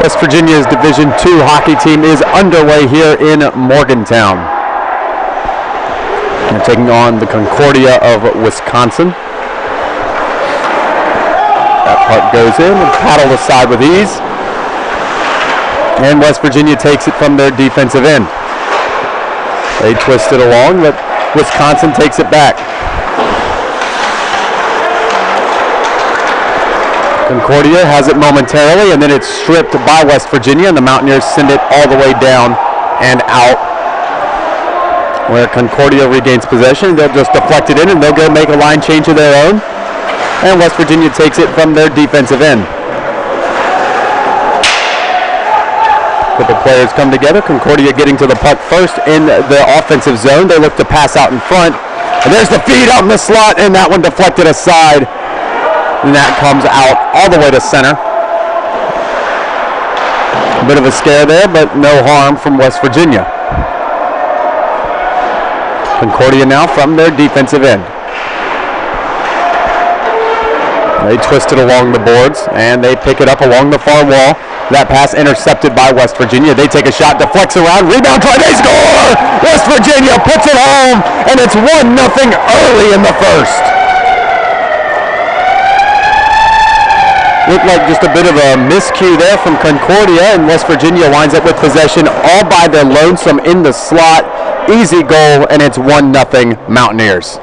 West Virginia's Division II hockey team is underway here in Morgantown. They're taking on the Concordia of Wisconsin. That puck goes in and paddled aside with ease. And West Virginia takes it from their defensive end. They twist it along, but Wisconsin takes it back. Concordia has it momentarily, and then it's stripped by West Virginia, and the Mountaineers send it all the way down and out. Where Concordia regains possession, they'll just deflect it in, and they'll go make a line change of their own. And West Virginia takes it from their defensive end. Couple players come together. Concordia getting to the puck first in the offensive zone. They look to pass out in front. And there's the feed out in the slot, and that one deflected aside. And that comes out all the way to center. A bit of a scare there, but no harm from West Virginia. Concordia now from their defensive end. They twist it along the boards, and they pick it up along the far wall. That pass intercepted by West Virginia. They take a shot, deflects around, rebound try, they score! West Virginia puts it home, and it's 1-0 early in the first. Looked like just a bit of a miscue there from Concordia, and West Virginia winds up with possession all by their lonesome in the slot. Easy goal, and it's 1-0 Mountaineers.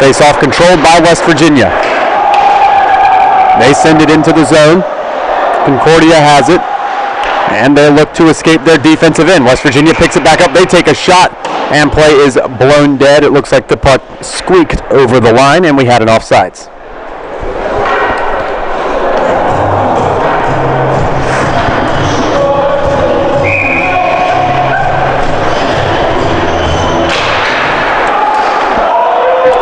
Face-off controlled by West Virginia. They send it into the zone. Concordia has it, and they look to escape their defensive end. West Virginia picks it back up. They take a shot, and play is blown dead. It looks like the puck squeaked over the line, and we had an offsides.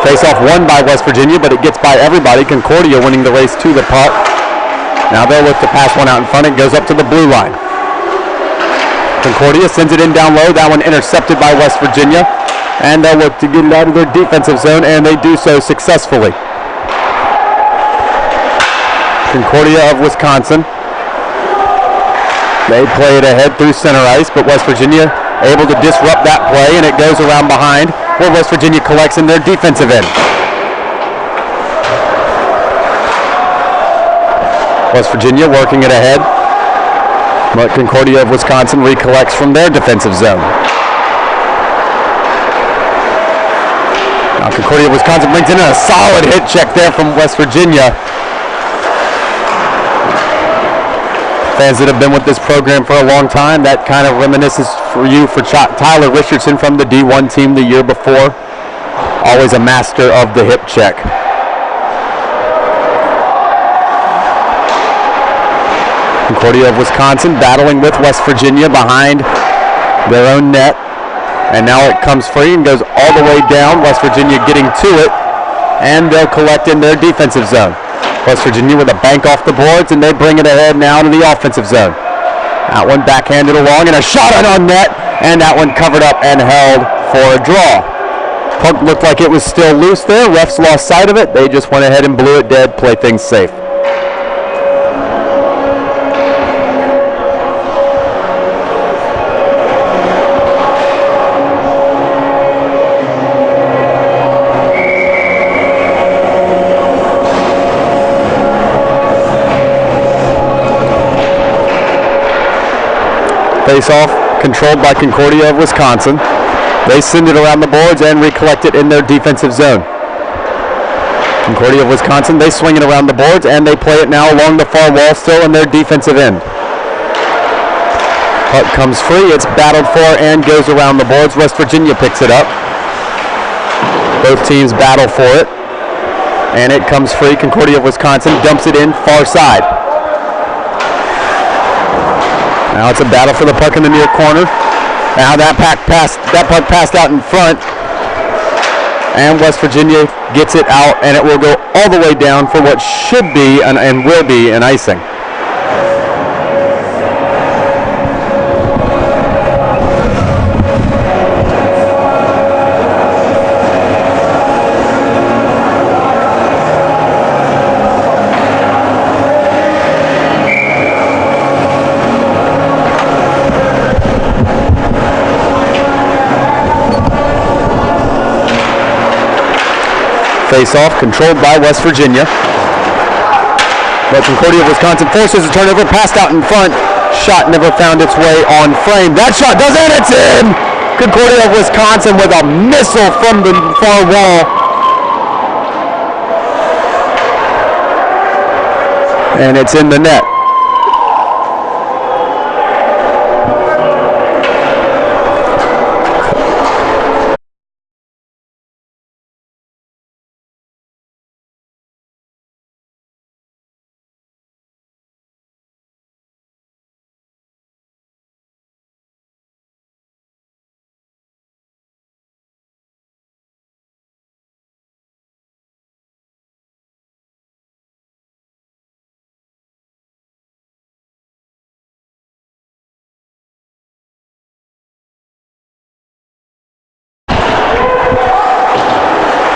Face-off won by West Virginia, but it gets by everybody. Concordia winning the race to the puck. Now they'll look to pass one out in front. It goes up to the blue line. Concordia sends it in down low. That one intercepted by West Virginia. And they'll look to get it out of their defensive zone, and they do so successfully. Concordia of Wisconsin. They play it ahead through center ice, but West Virginia able to disrupt that play, and it goes around behind where West Virginia collects in their defensive end. West Virginia working it ahead, but Concordia of Wisconsin recollects from their defensive zone. Now Concordia of Wisconsin brings in a solid hit check there from West Virginia. Fans that have been with this program for a long time, that kind of reminisces for you for Tyler Richardson from the D1 team the year before. Always a master of the hip check. Concordia of Wisconsin battling with West Virginia behind their own net. And now it comes free and goes all the way down. West Virginia getting to it. And they'll collect in their defensive zone. West Virginia with a bank off the boards, and they bring it ahead now to the offensive zone. That one backhanded along, and a shot on net. And that one covered up and held for a draw. Puck looked like it was still loose there. Refs lost sight of it. They just went ahead and blew it dead, play things safe. Face-off controlled by Concordia of Wisconsin. They send it around the boards and recollect it in their defensive zone. Concordia of Wisconsin, they swing it around the boards and they play it now along the far wall, still in their defensive end. Puck comes free, it's battled for and goes around the boards. West Virginia picks it up. Both teams battle for it. And it comes free. Concordia of Wisconsin dumps it in far side. Now it's a battle for the puck in the near corner. Now that puck passed out in front. And West Virginia gets it out, and it will go all the way down for what should be and will be an icing. Face-off controlled by West Virginia. But Concordia, Wisconsin forces a turnover, passed out in front. Shot never found its way on frame. That shot does it, it's in! Concordia of Wisconsin with a missile from the far wall. And it's in the net.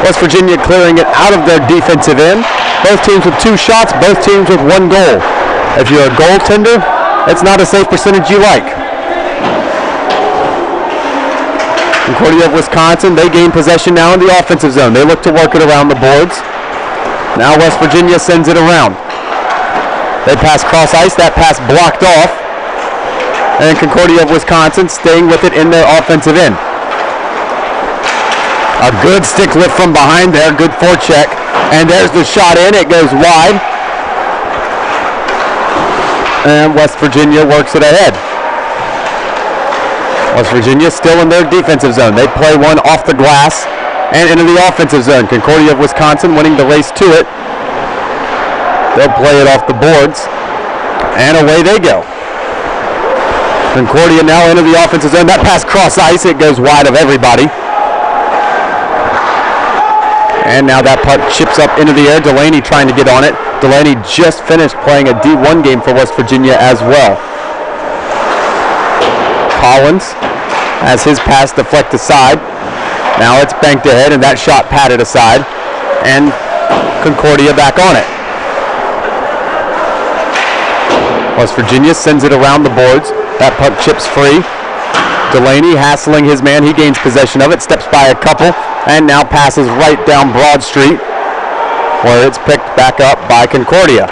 West Virginia clearing it out of their defensive end. Both teams with 2 shots, both teams with 1 goal. If you're a goaltender, it's not a safe percentage you like. Concordia of Wisconsin, they gain possession now in the offensive zone. They look to work it around the boards. Now West Virginia sends it around. They pass cross ice, that pass blocked off. And Concordia of Wisconsin staying with it in their offensive end. A good stick lift from behind there, good forecheck. And there's the shot in, it goes wide. And West Virginia works it ahead. West Virginia still in their defensive zone. They play one off the glass and into the offensive zone. Concordia of Wisconsin winning the race to it. They'll play it off the boards. And away they go. Concordia now into the offensive zone. That pass cross ice, it goes wide of everybody. And now that puck chips up into the air. Delaney trying to get on it. Delaney just finished playing a D1 game for West Virginia as well. Collins has his pass deflect aside. Now it's banked ahead and that shot patted aside. And Concordia back on it. West Virginia sends it around the boards. That puck chips free. Delaney hassling his man. He gains possession of it, steps by a couple, and now passes right down Broad Street, where it's picked back up by Concordia.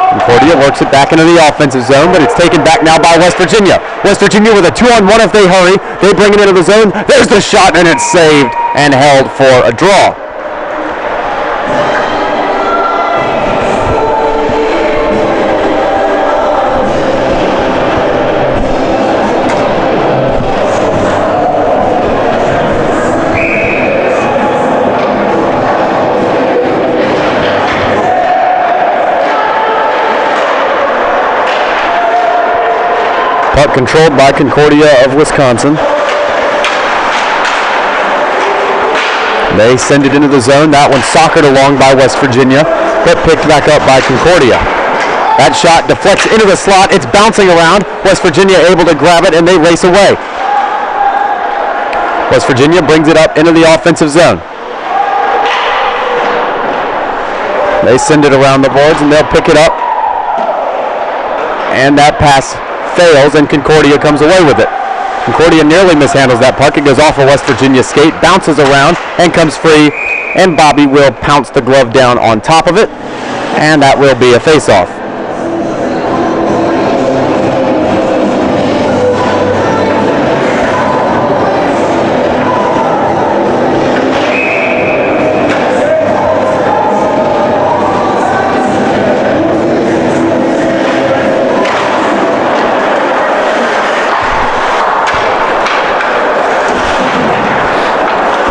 Concordia works it back into the offensive zone, but it's taken back now by West Virginia. West Virginia with a 2-on-1 if they hurry. They bring it into the zone. There's the shot, and it's saved and held for a draw. Puck controlled by Concordia of Wisconsin. They send it into the zone. That one soccered along by West Virginia, but picked back up by Concordia. That shot deflects into the slot. It's bouncing around. West Virginia able to grab it, and they race away. West Virginia brings it up into the offensive zone. They send it around the boards, and they'll pick it up. And that pass fails, and Concordia comes away with it. Concordia nearly mishandles that puck. It goes off a West Virginia skate, bounces around, and comes free. And Bobby will pounce the glove down on top of it, and that will be a face-off.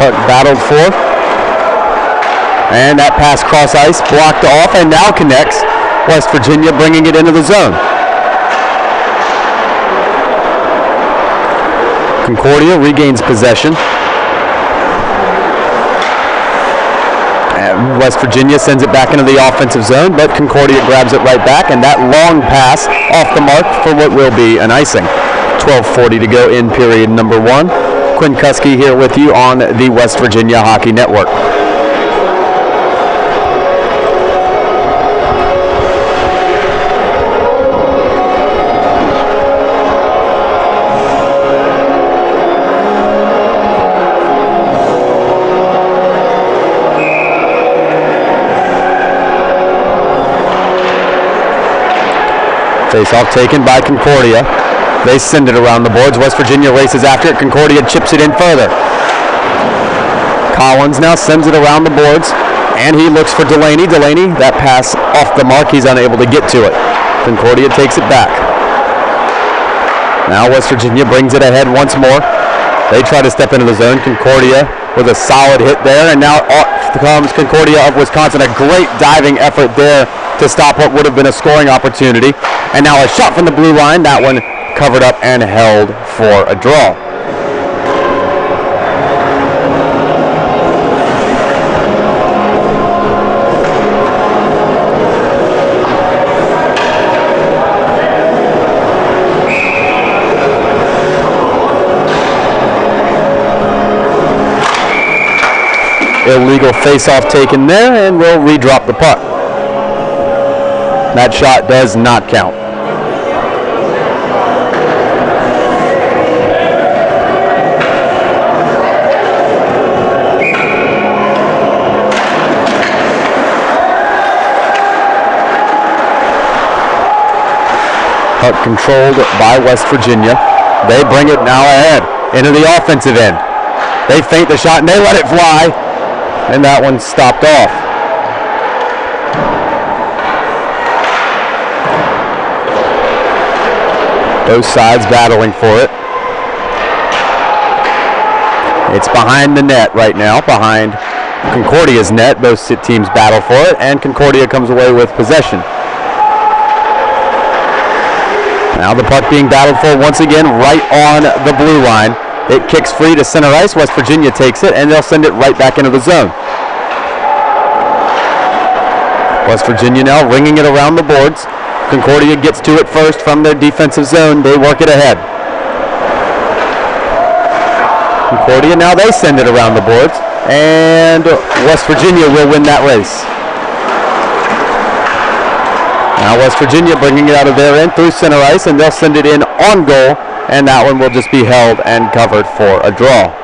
Puck battled for, and that pass cross ice blocked off and now connects. West Virginia bringing it into the zone. Concordia regains possession, and West Virginia sends it back into the offensive zone, but Concordia grabs it right back, and that long pass off the mark for what will be an icing. 12:40 to go in period number 1. Quinn Kuski here with you on the West Virginia Hockey Network. Face-off taken by Concordia. They send it around the boards. West Virginia races after it. Concordia chips it in further. Collins now sends it around the boards, and he looks for Delaney. Delaney, that pass off the mark. He's unable to get to it. Concordia takes it back. Now West Virginia brings it ahead once more. They try to step into the zone. Concordia with a solid hit there, and now off comes Concordia of Wisconsin. A great diving effort there to stop what would have been a scoring opportunity. And now a shot from the blue line. That one covered up and held for a draw. Illegal face-off taken there, and we'll redrop the puck. That shot does not count. Puck controlled by West Virginia. They bring it now ahead into the offensive end. They feint the shot and they let it fly, and that one stopped off. Both sides battling for it. It's behind the net right now, behind Concordia's net. Both teams battle for it, and Concordia comes away with possession. Now the puck being battled for once again right on the blue line. It kicks free to center ice. West Virginia takes it, and they'll send it right back into the zone. West Virginia now ringing it around the boards. Concordia gets to it first from their defensive zone. They work it ahead. Concordia, now they send it around the boards, and West Virginia will win that race. Now West Virginia bringing it out of their end through center ice, and they'll send it in on goal, and that one will just be held and covered for a draw.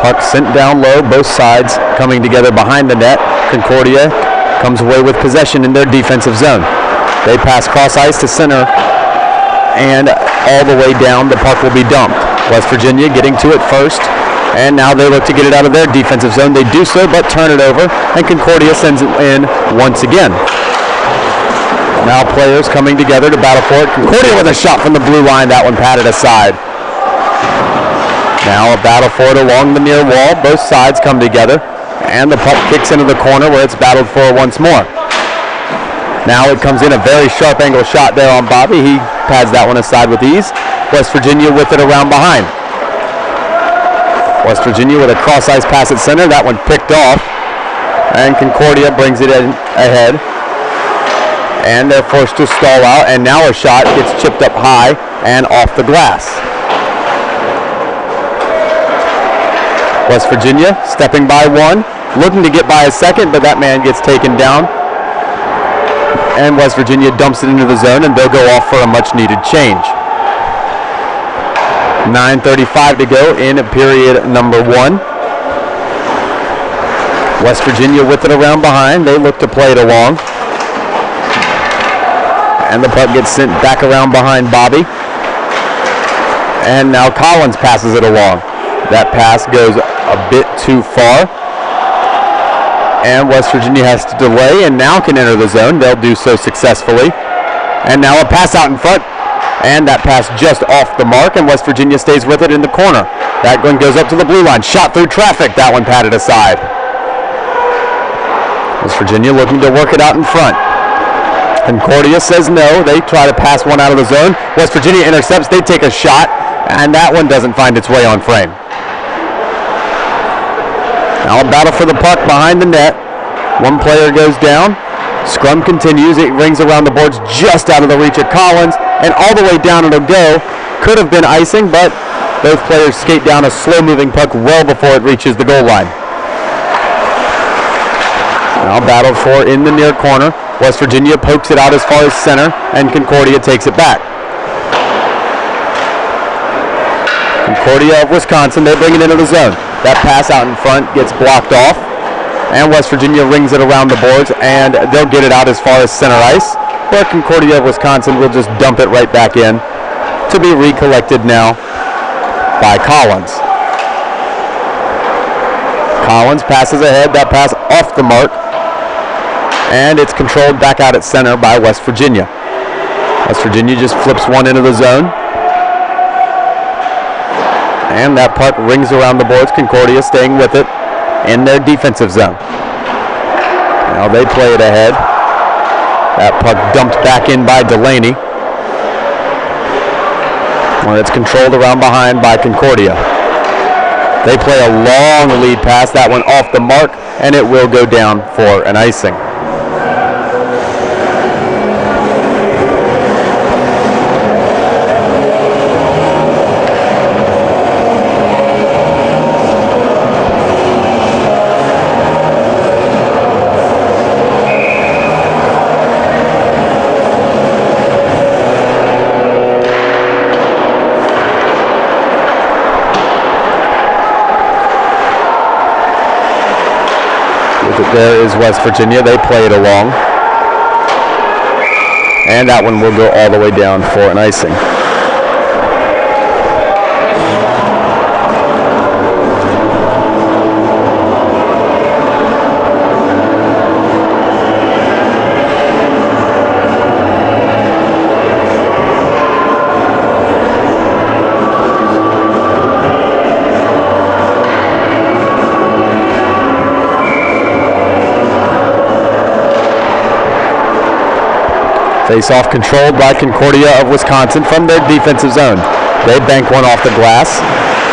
Puck sent down low, both sides coming together behind the net. Concordia comes away with possession in their defensive zone. They pass cross ice to center, and all the way down the puck will be dumped. West Virginia getting to it first, and now they look to get it out of their defensive zone. They do so, but turn it over, and Concordia sends it in once again. Now players coming together to battle for it. Concordia with a shot from the blue line. That one patted aside. Now a battle for it along the near wall. Both sides come together, and the puck kicks into the corner where it's battled for once more. Now it comes in a very sharp angle shot there on Bobby. He pads that one aside with ease. West Virginia with it around behind. West Virginia with a cross ice pass at center. That one picked off, and Concordia brings it in ahead. And they're forced to stall out, and now a shot gets chipped up high and off the glass. West Virginia stepping by one, looking to get by a second, but that man gets taken down. And West Virginia dumps it into the zone, and they'll go off for a much-needed change. 9:35 to go in period number one. West Virginia with it around behind. They look to play it along. And the puck gets sent back around behind Bobby. And now Collins passes it along. That pass goes a bit too far, and West Virginia has to delay and now can enter the zone. They'll do so successfully. And now a pass out in front, and that pass just off the mark, and West Virginia stays with it in the corner. That one goes up to the blue line. Shot through traffic. That one patted aside. West Virginia looking to work it out in front. Concordia says no. They try to pass one out of the zone. West Virginia intercepts. They take a shot, and that one doesn't find its way on frame. Now a battle for the puck behind the net. One player goes down. Scrum continues. It rings around the boards just out of the reach of Collins, and all the way down it'll go. Could have been icing, but Both players skate down a slow-moving puck well before it reaches the goal line. Now battled for in the near corner. West Virginia pokes it out as far as center, and Concordia takes it back. Concordia of Wisconsin, they bring it into the zone. That pass out in front gets blocked off, and West Virginia rings it around the boards, and they'll get it out as far as center ice, where Concordia of Wisconsin will just dump it right back in to be recollected now by Collins. Collins passes ahead, that pass off the mark, and it's controlled back out at center by West Virginia. West Virginia just flips one into the zone, and that puck rings around the boards. Concordia staying with it in their defensive zone. Now they play it ahead. That puck dumped back in by Delaney. Well, it's controlled around behind by Concordia. They play a long lead pass. That one off the mark, and it will go down for an icing. There is West Virginia. They play it along. And that one will go all the way down for an icing. Face-off controlled by Concordia of Wisconsin from their defensive zone. They bank one off the glass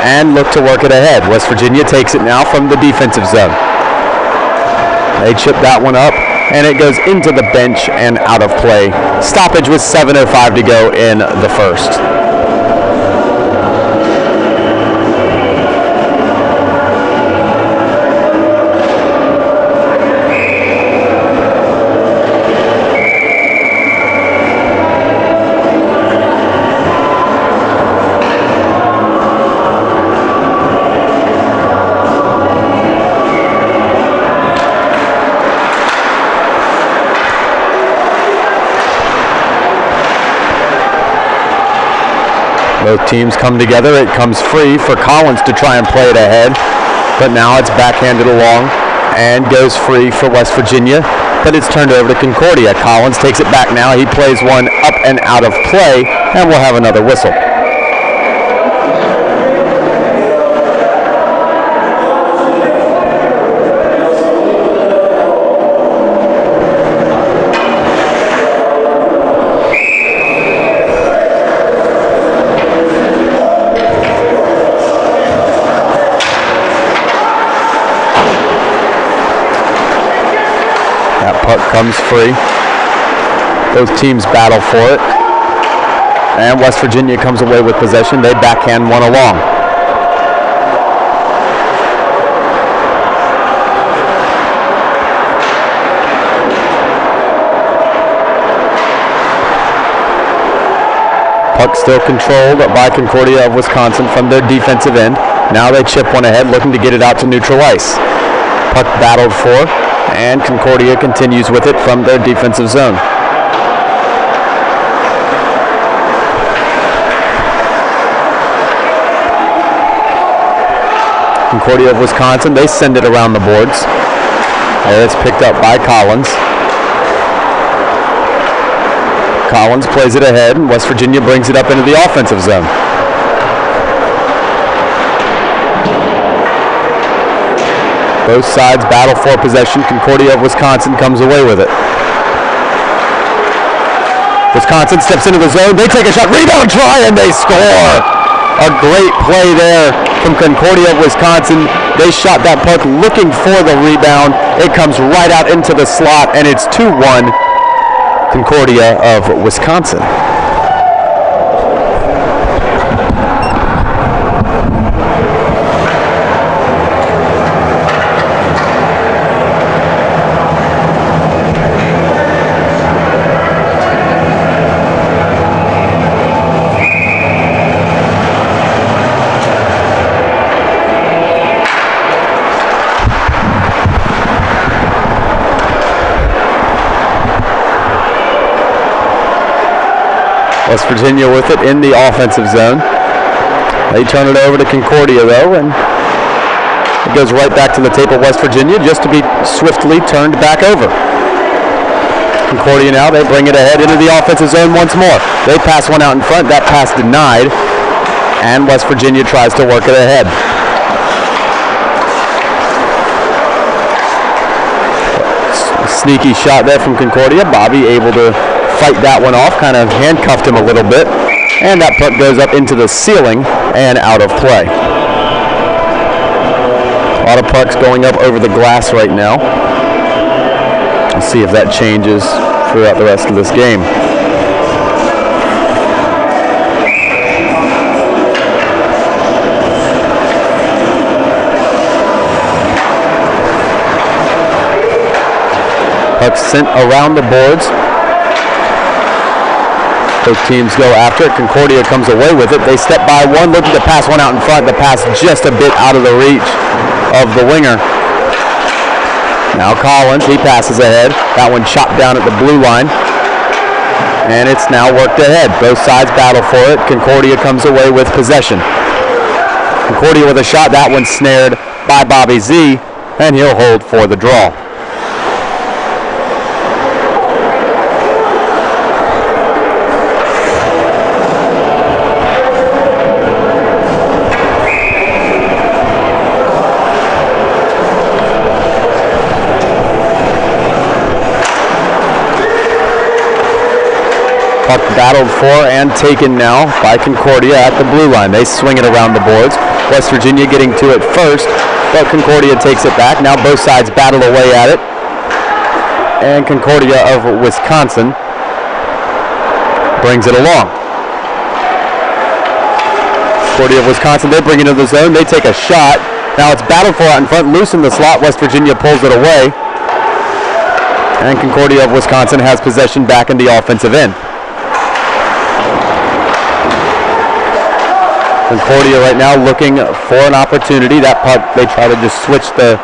and look to work it ahead. West Virginia takes it now from the defensive zone. They chip that one up, and it goes into the bench and out of play. Stoppage with 7:05 to go in the first. Both teams come together. It comes free for Collins to try and play it ahead, but now it's backhanded along and goes free for West Virginia, but it's turned over to Concordia. Collins takes it back now. He plays one up and out of play, and we'll have another whistle. Puck comes free. Both teams battle for it. And West Virginia comes away with possession. They backhand one along. Puck still controlled by Concordia of Wisconsin from their defensive end. Now they chip one ahead, looking to get it out to neutral ice. Puck battled for, and Concordia continues with it from their defensive zone. Concordia of Wisconsin, they send it around the boards. There it's picked up by Collins. Collins plays it ahead, and West Virginia brings it up into the offensive zone. Both sides battle for possession. Concordia of Wisconsin comes away with it. Wisconsin steps into the zone. They take a shot. Rebound try, and they score. A great play there from Concordia of Wisconsin. They shot that puck looking for the rebound. It comes right out into the slot, and it's 2-1 Concordia of Wisconsin. West Virginia with it in the offensive zone. They turn it over to Concordia, though, and it goes right back to the tape of West Virginia just to be swiftly turned back over. Concordia now, they bring it ahead into the offensive zone once more. They pass one out in front. That pass denied, and West Virginia tries to work it ahead. Sneaky shot there from Concordia. Bobby able to fight that one off, kind of handcuffed him a little bit, and that puck goes up into the ceiling and out of play. A lot of pucks going up over the glass right now. Let's see if that changes throughout the rest of this game. Pucks sent around the boards. Both teams go after it. Concordia comes away with it. They step by one, looking to pass one out in front. The pass just a bit out of the reach of the winger. Now Collins, he passes ahead. That one chopped down at the blue line. And it's now worked ahead. Both sides battle for it. Concordia comes away with possession. Concordia with a shot. That one snared by Bobby Z, and he'll hold for the draw. Puck battled for and taken now by Concordia at the blue line. They swing it around the boards. West Virginia getting to it first, but Concordia takes it back. Now both sides battle away at it. And Concordia of Wisconsin brings it along. Concordia of Wisconsin, they bring it into the zone. They take a shot. Now it's battled for out in front, loose in the slot. West Virginia pulls it away. And Concordia of Wisconsin has possession back in the offensive end. Concordia right now looking for an opportunity. That puck, they try to just switch the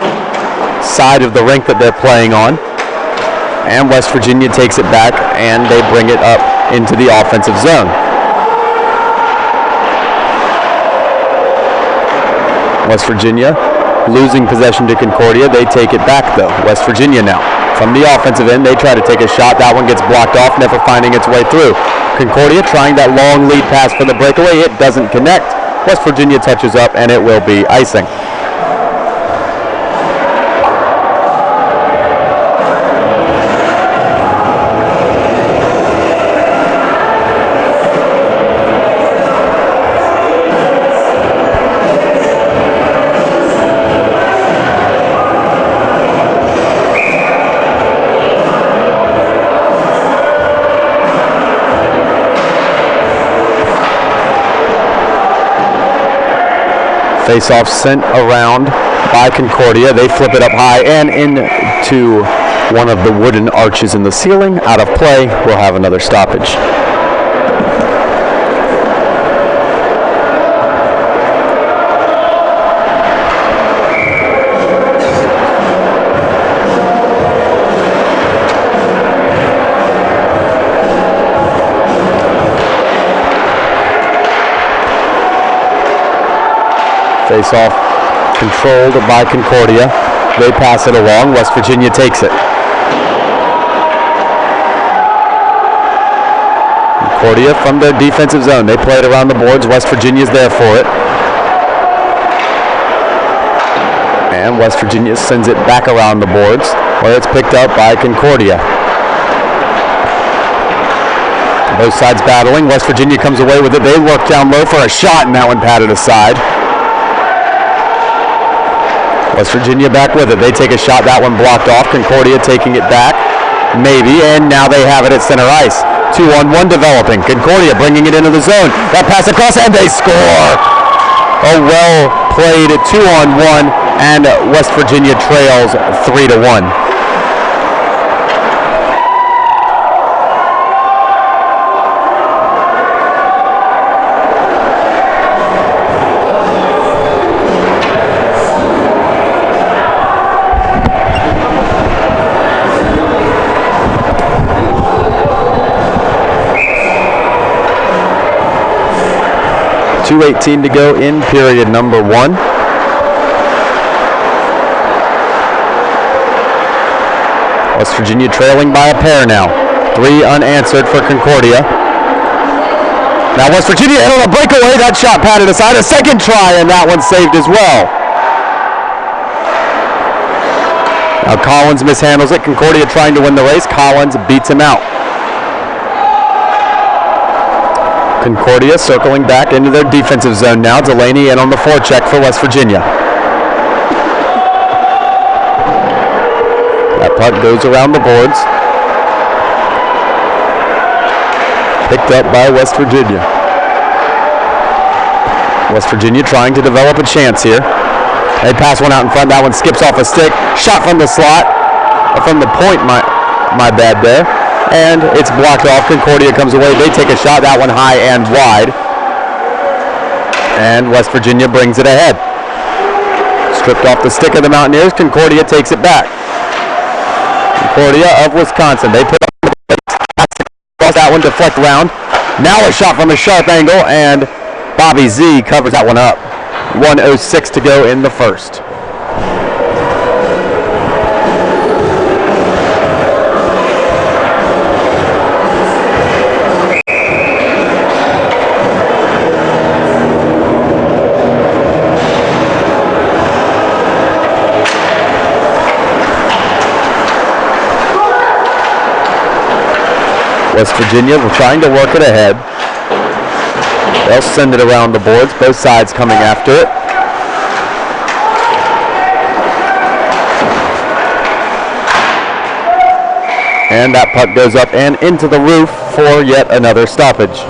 side of the rink that they're playing on. And West Virginia takes it back and they bring it up into the offensive zone. West Virginia losing possession to Concordia. They take it back though. West Virginia now. From the offensive end, they try to take a shot. That one gets blocked off, never finding its way through. Concordia trying that long lead pass for the breakaway. It doesn't connect. West Virginia touches up, and it will be icing. Face-off sent around by Concordia. They flip it up high and into one of the wooden arches in the ceiling. Out of play. We'll have another stoppage. Face-off controlled by Concordia. They pass it along. West Virginia takes it. Concordia from their defensive zone. They play it around the boards. West Virginia's there for it. And West Virginia sends it back around the boards where it's picked up by Concordia. Both sides battling. West Virginia comes away with it. They work down low for a shot, and that one patted aside. West Virginia back with it. They take a shot. That one blocked off. Concordia taking it back. Maybe. And now they have it at center ice. 2-on-1 developing. Concordia bringing it into the zone. That pass across, and they score. A well-played 2-on-1, and West Virginia trails 3-1. 2:18 to go in period number 1. West Virginia trailing by a pair now. 3 unanswered for Concordia. Now West Virginia in on a breakaway. That shot patted aside. A second try, and that one saved as well. Now Collins mishandles it. Concordia trying to win the race. Collins beats him out. Concordia circling back into their defensive zone now. Delaney in on the forecheck for West Virginia. That puck goes around the boards. Picked up by West Virginia. West Virginia trying to develop a chance here. They pass one out in front. That one skips off a stick. Shot from the slot. From the point, my bad there. And it's blocked off. Concordia comes away. They take a shot. That one high and wide. And West Virginia brings it ahead. Stripped off the stick of the Mountaineers. Concordia takes it back. Concordia of Wisconsin. They put up that one, deflect round. Now a shot from a sharp angle, and Bobby Z covers that one up. 1:06 to go in the first. West Virginia trying to work it ahead. They'll send it around the boards, both sides coming after it. And that puck goes up and into the roof for yet another stoppage.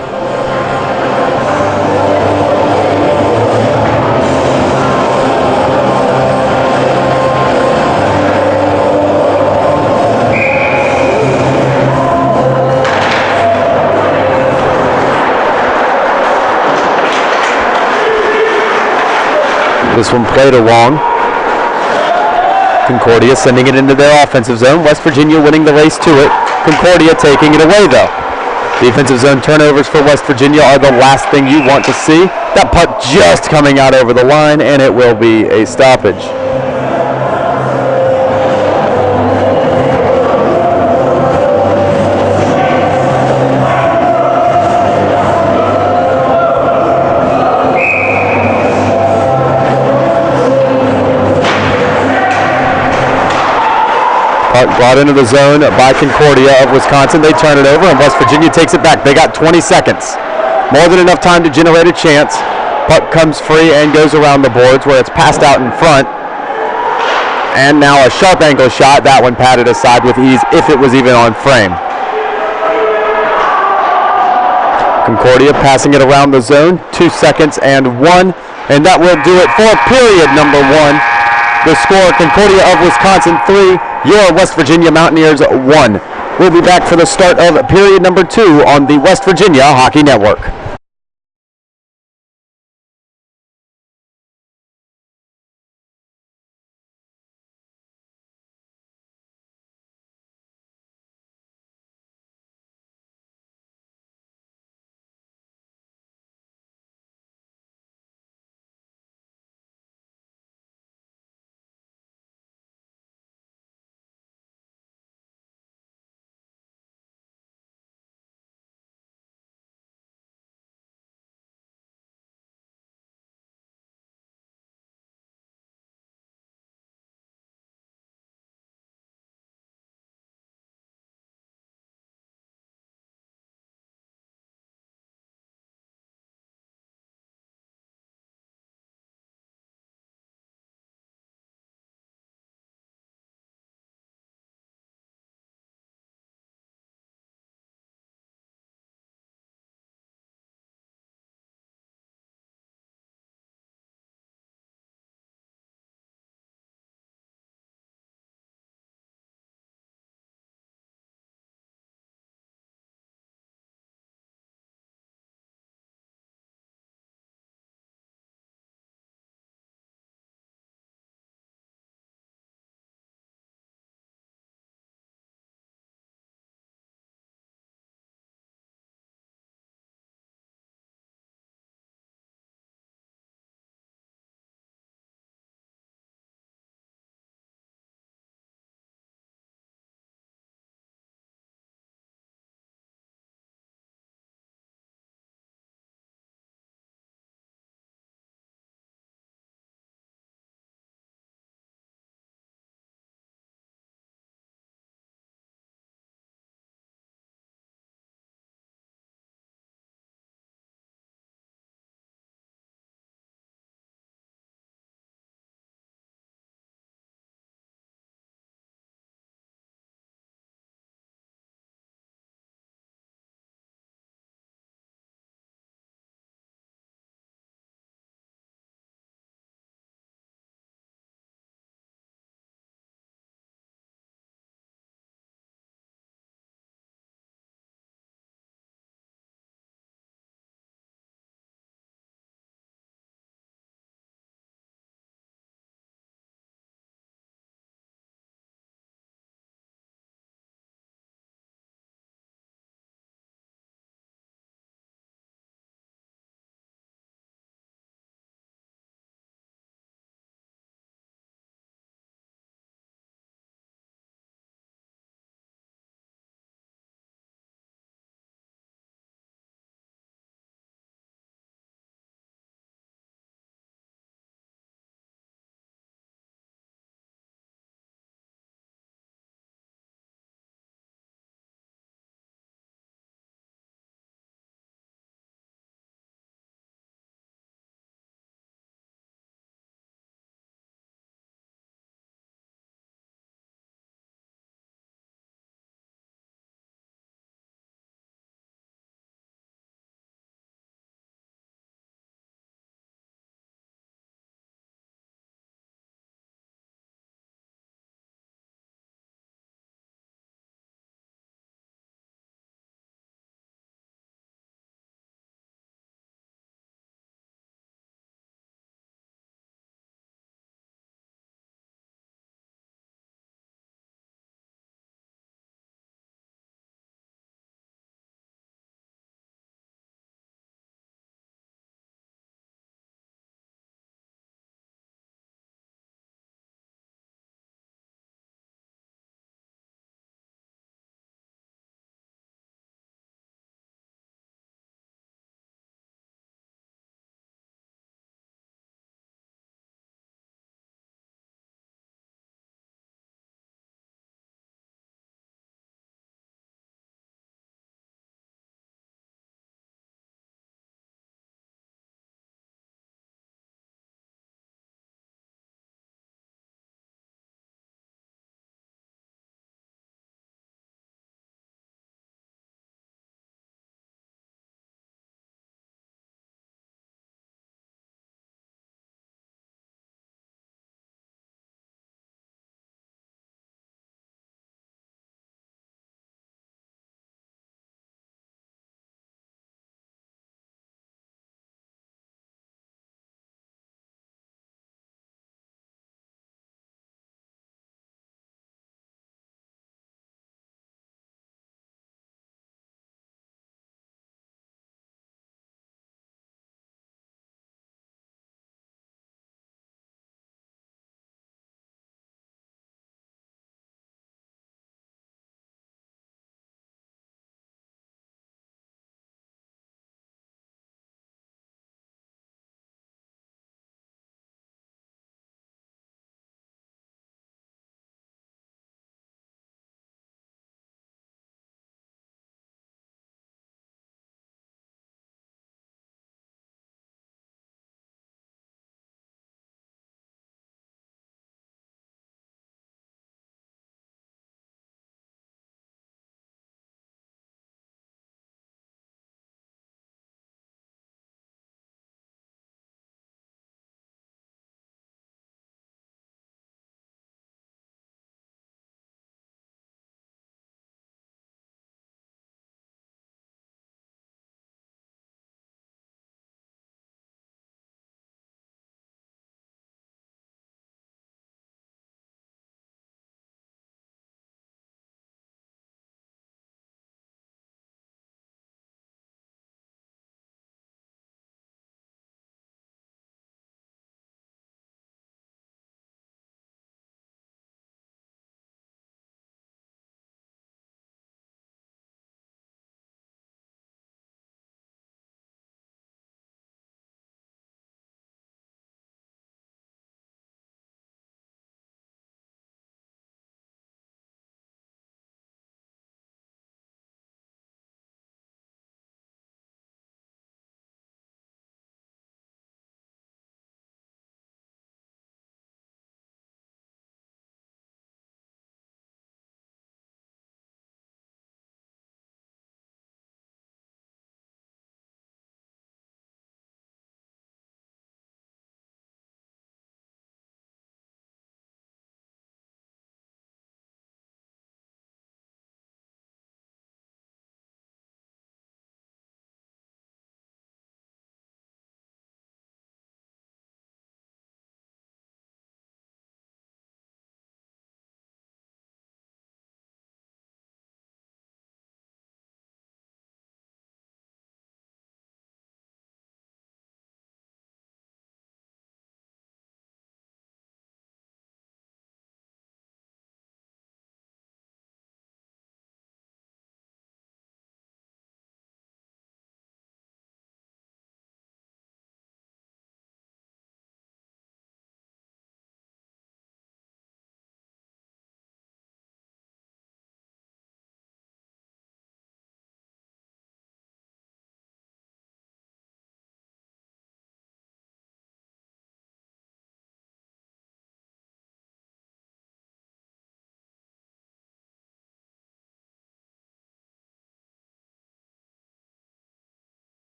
This one played along. Concordia sending it into their offensive zone. West Virginia winning the race to it. Concordia taking it away though. Defensive zone turnovers for West Virginia are the last thing you want to see. That puck just coming out over the line, and it will be a stoppage. Brought into the zone by Concordia of Wisconsin. They turn it over, and West Virginia takes it back. They got 20 seconds. More than enough time to generate a chance. Puck comes free and goes around the boards where it's passed out in front. And now a sharp angle shot. That one patted aside with ease if it was even on frame. Concordia passing it around the zone. 2 seconds and 1. And that will do it for period number 1. The score, Concordia of Wisconsin 3, your West Virginia Mountaineers 1. We'll be back for the start of period number 2 on the West Virginia Hockey Network.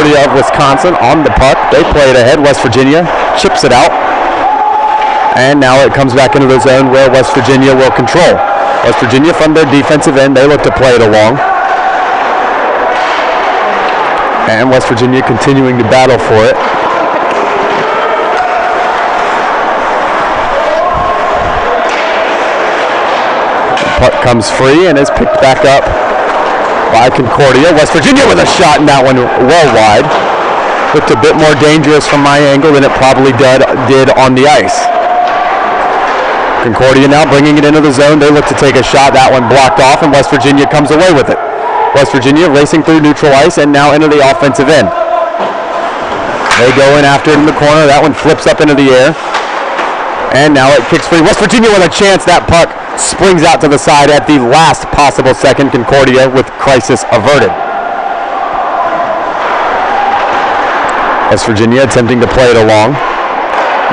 Concordia of Wisconsin on the puck. They play it ahead. West Virginia chips it out. And now it comes back into the zone where West Virginia will control. West Virginia from their defensive end, they look to play it along. And West Virginia continuing to battle for it. The puck comes free and is picked back up by Concordia. West Virginia with a shot, and that one well wide. Looked a bit more dangerous from my angle than it probably did on the ice. Concordia now bringing it into the zone. They look to take a shot. That one blocked off, and West Virginia comes away with it. West Virginia racing through neutral ice and now into the offensive end. They go in after it in the corner. That one flips up into the air. And now it kicks free. West Virginia with a chance. That puck springs out to the side at the last possible second. Concordia with crisis averted. West Virginia attempting to play it along.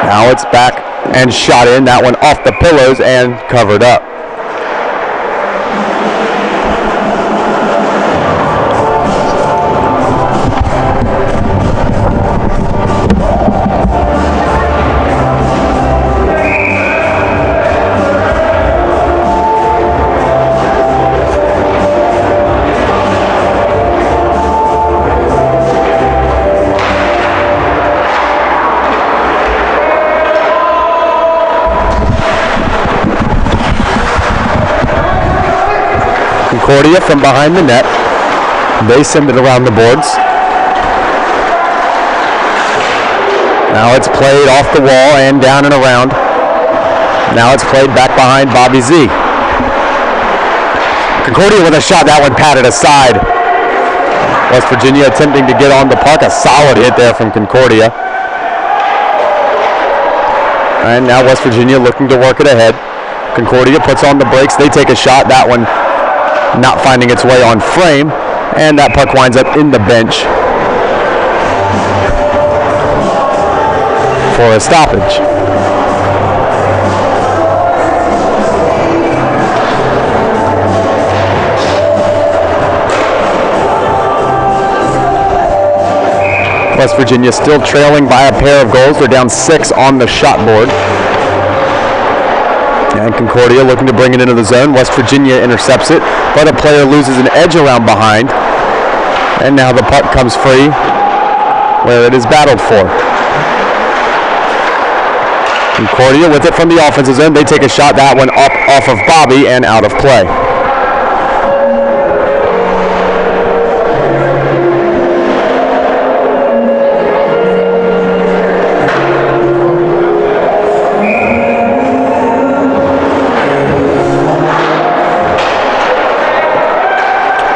Now it's back and shot in. That one off the pillows and covered up. Concordia from behind the net. They send it around the boards. Now it's played off the wall and down and around. Now it's played back behind Bobby Z. Concordia with a shot. That one patted aside. West Virginia attempting to get on the puck. A solid hit there from Concordia. And now West Virginia looking to work it ahead. Concordia puts on the brakes. They take a shot. That one not finding its way on frame, and that puck winds up in the bench for a stoppage. West Virginia still trailing by a pair of goals. They're down 6 on the shot board. And Concordia looking to bring it into the zone. West Virginia intercepts it, but a player loses an edge around behind. And now the puck comes free where it is battled for. Concordia with it from the offensive zone. They take a shot. That one up off of Bobby and out of play.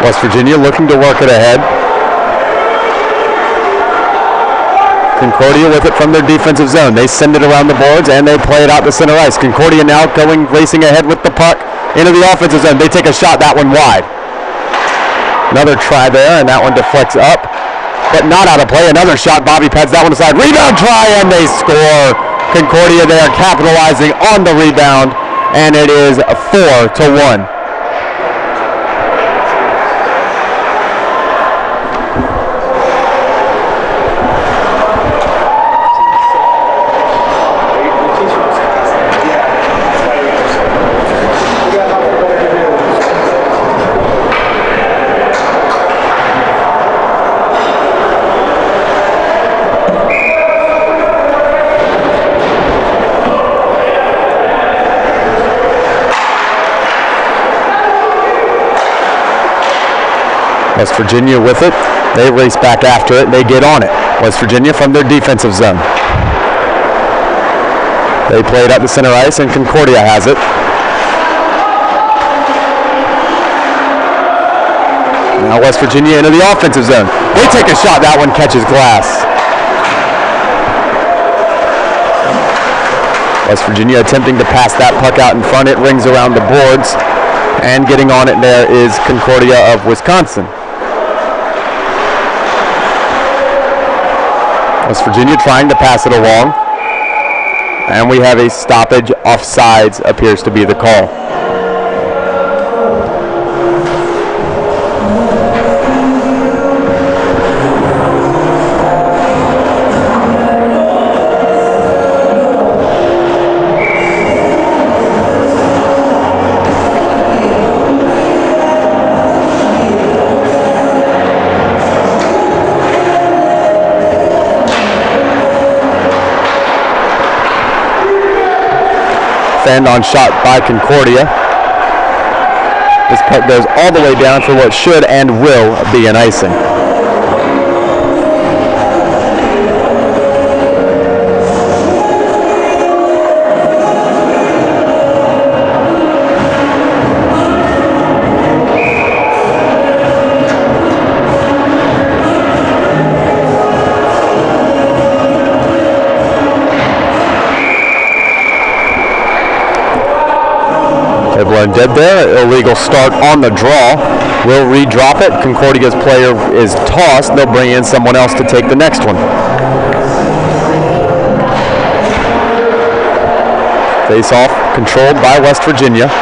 West Virginia looking to work it ahead. Concordia with it from their defensive zone. They send it around the boards and they play it out to center ice. Concordia now racing ahead with the puck into the offensive zone. They take a shot, that one wide. Another try there, and that one deflects up, but not out of play. Another shot, Bobby pads that one aside. Rebound try, and they score. Concordia there capitalizing on the rebound, and it is 4-1. West Virginia with it. They race back after it. They get on it. West Virginia from their defensive zone. They play it up the center ice, and Concordia has it. Now West Virginia into the offensive zone. They take a shot. That one catches glass. West Virginia attempting to pass that puck out in front. It rings around the boards, and getting on it there is Concordia of Wisconsin. West Virginia trying to pass it along, and we have a stoppage. Offsides appears to be the call. end on shot by Concordia. This puck goes all the way down for what should and will be an icing. Blown dead there. Illegal start on the draw. Will redrop it. Concordia's player is tossed. They'll bring in someone else to take the next one. Face off controlled by West Virginia.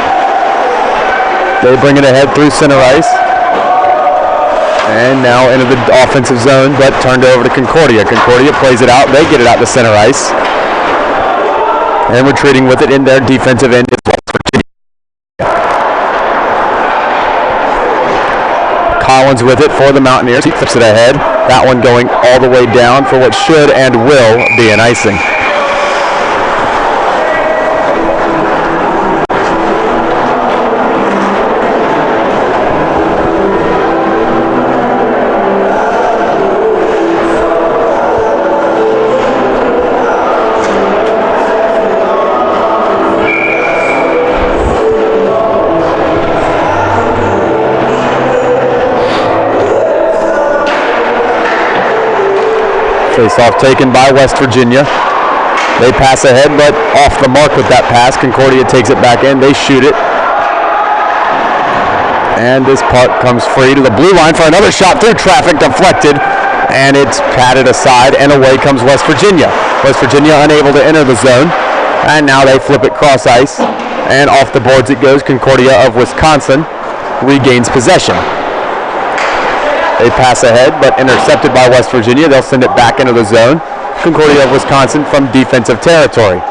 They bring it ahead through center ice. And now into the offensive zone, but turned over to Concordia. Concordia plays it out. They get it out to center ice. And retreating with it in their defensive end is West Virginia. Collins with it for the Mountaineers. He flips it ahead. That one going all the way down for what should and will be an icing. Face-off taken by West Virginia. They pass ahead, but off the mark with that pass. Concordia takes it back in. They shoot it. And this puck comes free to the blue line for another shot through traffic, deflected, and it's patted aside, and away comes West Virginia. West Virginia unable to enter the zone, and now they flip it cross ice, and off the boards it goes. Concordia of Wisconsin regains possession. They pass ahead, but intercepted by West Virginia. They'll send it back into the zone. Concordia of Wisconsin from defensive territory.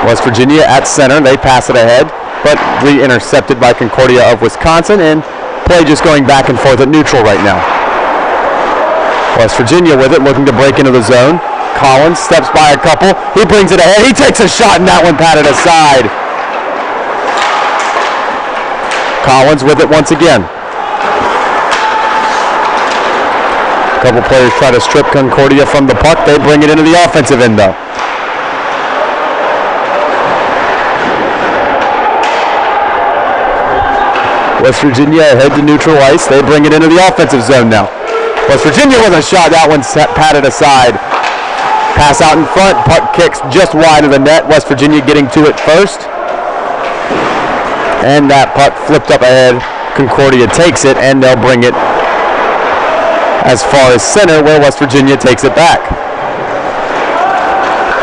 West Virginia at center. They pass it ahead, but re-intercepted by Concordia of Wisconsin, and play just going back and forth at neutral right now. West Virginia with it, looking to break into the zone. Collins steps by a couple. He brings it ahead. He takes a shot, and that one patted aside. Collins with it once again. A couple players try to strip Concordia from the puck. They bring it into the offensive end, though. West Virginia ahead to neutral ice. They bring it into the offensive zone now. West Virginia with a shot. That one's patted aside. Pass out in front. Puck kicks just wide of the net. West Virginia getting to it first. And that puck flipped up ahead. Concordia takes it, and they'll bring it as far as center, where West Virginia takes it back.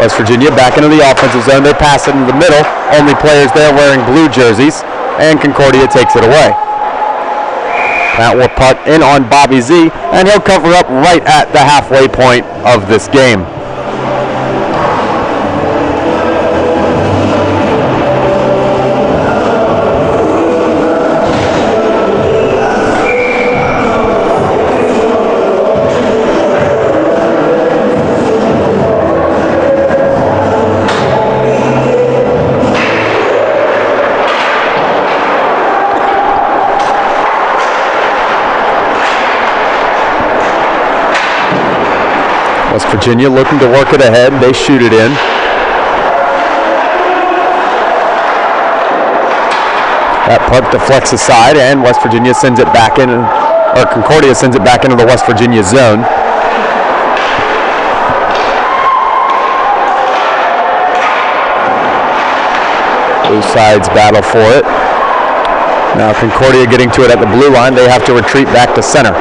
West Virginia back into the offensive zone. They pass it into the middle. Only players there wearing blue jerseys, and Concordia takes it away. That will puck in on Bobby Z, and he'll cover up right at the halfway point of this game. West Virginia looking to work it ahead. They shoot it in. That puck deflects aside, and West Virginia sends it back in, or Concordia sends it back into the West Virginia zone. Both sides battle for it. Now Concordia getting to it at the blue line. They have to retreat back to center.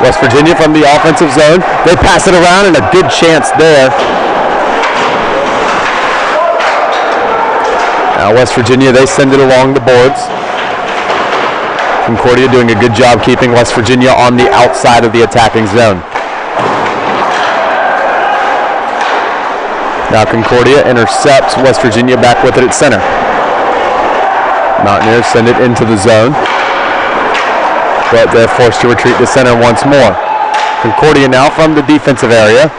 West Virginia from the offensive zone. They pass it around, and a good chance there. Now West Virginia, they send it along the boards. Concordia doing a good job keeping West Virginia on the outside of the attacking zone. Now Concordia intercepts West Virginia back with it at center. Mountaineers send it into the zone. but they're forced to retreat to center once more. Concordia now from the defensive area.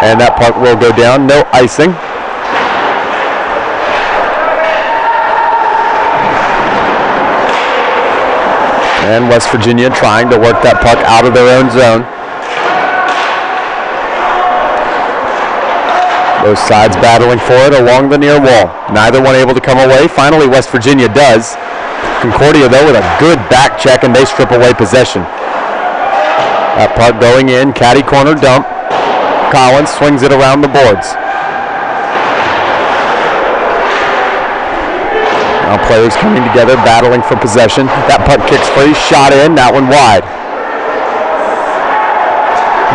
And that puck will go down, no icing. And West Virginia trying to work that puck out of their own zone. Both sides battling for it along the near wall. Neither one able to come away. Finally, West Virginia does. Concordia, though, with a good back check, and they strip away possession. That puck going in, caddy corner dump. Collins swings it around the boards. Now players coming together, battling for possession. That puck kicks free, shot in, that one wide.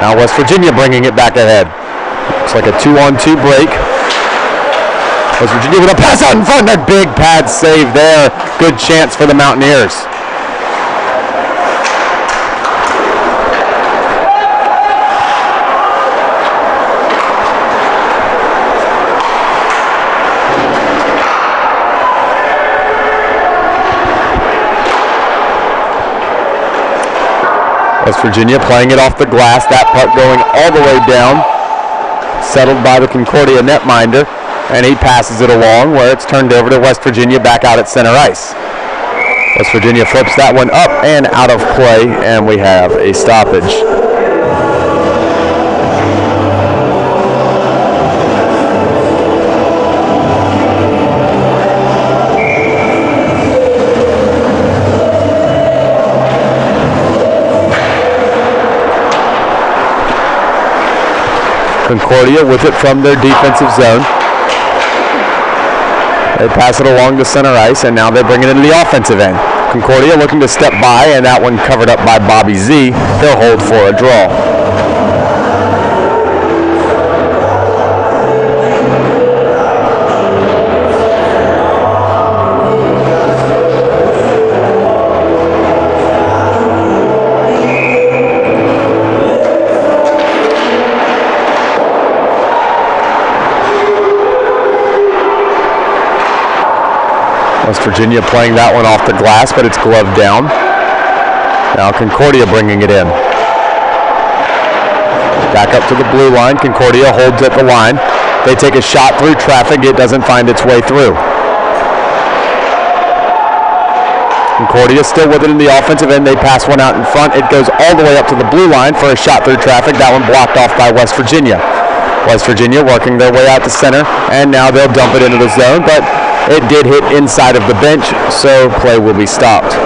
Now West Virginia bringing it back ahead. Looks like a 2-on-2 break. West Virginia with a pass out in front. That big pad save there. Good chance for the Mountaineers. West Virginia playing it off the glass. That puck going all the way down. Settled by the Concordia netminder. And he passes it along where it's turned over to West Virginia back out at center ice. West Virginia flips that one up and out of play, and we have a stoppage. Concordia with it from their defensive zone. They pass it along the center ice, and now they bring it into the offensive end. Concordia looking to step by, and that one covered up by Bobby Z. They'll hold for a draw. West Virginia playing that one off the glass, but it's gloved down. Now Concordia bringing it in. Back up to the blue line. Concordia holds at the line. They take a shot through traffic. It doesn't find its way through. Concordia still with it in the offensive end. They pass one out in front. It goes all the way up to the blue line for a shot through traffic. That one blocked off by West Virginia. West Virginia working their way out to center, and now they'll dump it into the zone, but it did hit inside of the bench, so play will be stopped.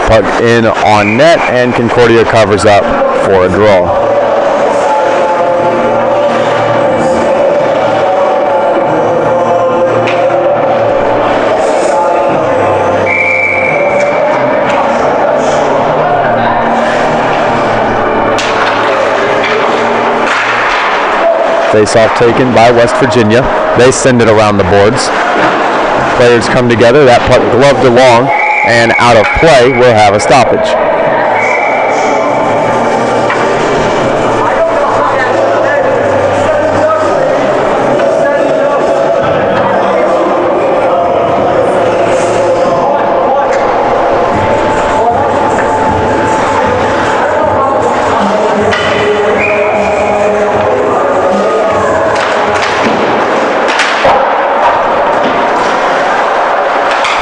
Puck in on net, and Concordia covers up for a draw. Face-off taken by West Virginia. They send it around the boards. Players come together. That puck gloved along and out of play. Will have a stoppage.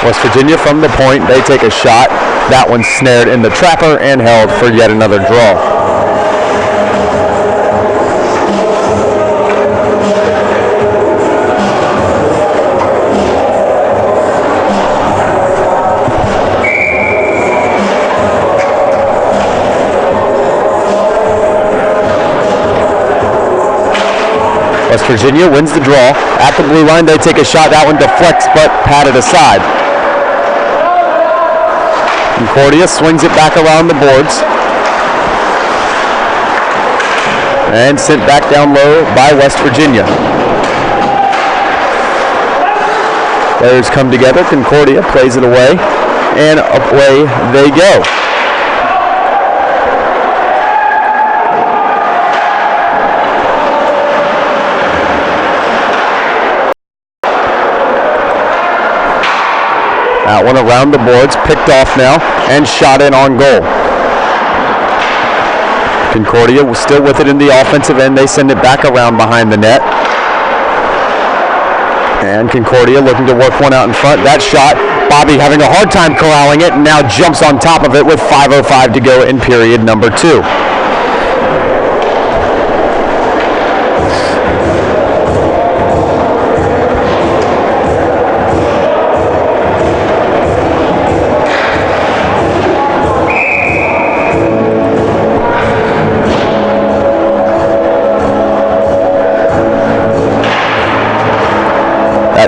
West Virginia from the point, they take a shot. That one snared in the trapper and held for yet another draw. West Virginia wins the draw. At the blue line, they take a shot. That one deflects but patted aside. Concordia swings it back around the boards. And sent back down low by West Virginia. Players come together. Concordia plays it away. And away they go. That one around the boards, picked off now, and shot in on goal. Concordia was still with it in the offensive end. They send it back around behind the net. And Concordia looking to work one out in front. That shot, Bobby having a hard time corralling it, and now jumps on top of it with 5:05 to go in period number 2.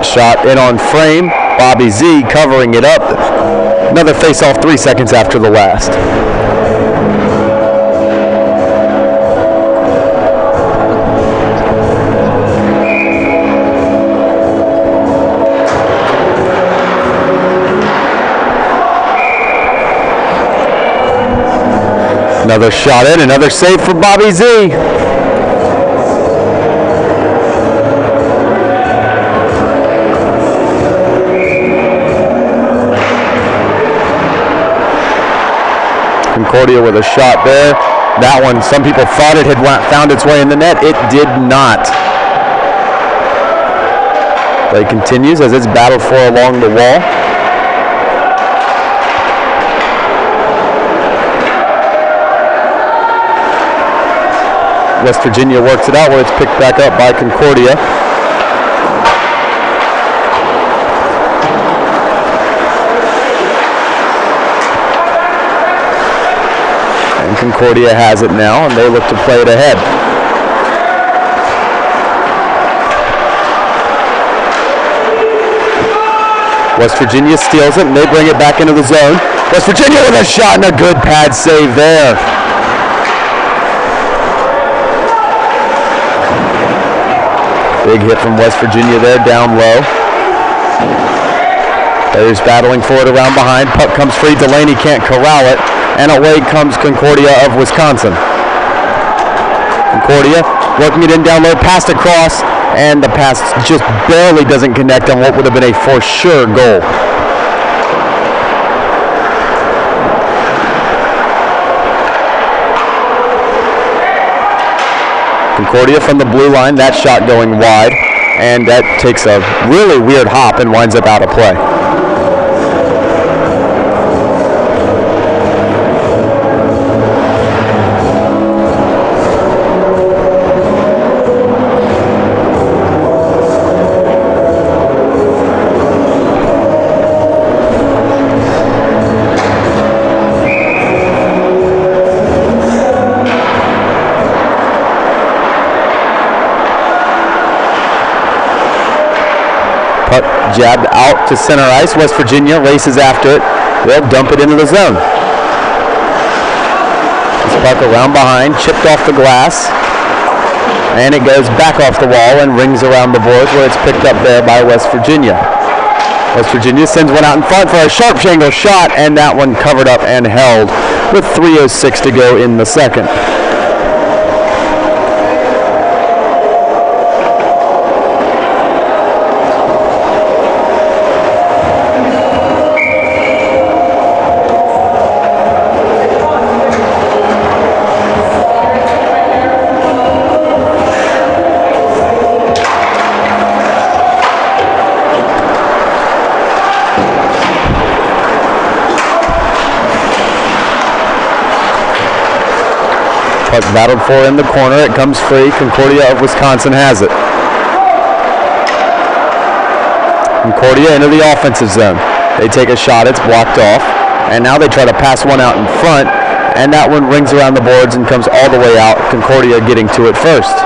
Shot in on frame. Bobby Z covering it up. Another face-off 3 seconds after the last. Another shot in, another save for Bobby Z. Concordia with a shot there. That one, some people thought it had found its way in the net. It did not. Play continues as it's battled for along the wall. West Virginia works it out where it's picked back up by Concordia. Concordia has it now, and they look to play it ahead. West Virginia steals it, and they bring it back into the zone. West Virginia with a shot and a good pad save there. Big hit from West Virginia there, down low. Players battling for it around behind. Puck comes free. Delaney can't corral it. And away comes Concordia of Wisconsin. Concordia working it in down low, passed across, and the pass just barely doesn't connect on what would have been a for sure goal. Concordia from the blue line, that shot going wide, and that takes a really weird hop and winds up out of play. Jabbed out to center ice. West Virginia races after it. They'll dump it into the zone. This puck around behind, chipped off the glass, and it goes back off the wall and rings around the boards where it's picked up there by West Virginia. West Virginia sends one out in front for a sharp angle shot, and that one covered up and held with 3:06 to go in the second. Puck battled for in the corner. It comes free. Concordia of Wisconsin has it. Concordia into the offensive zone. They take a shot. It's blocked off. And now they try to pass one out in front. And that one rings around the boards and comes all the way out. Concordia getting to it first.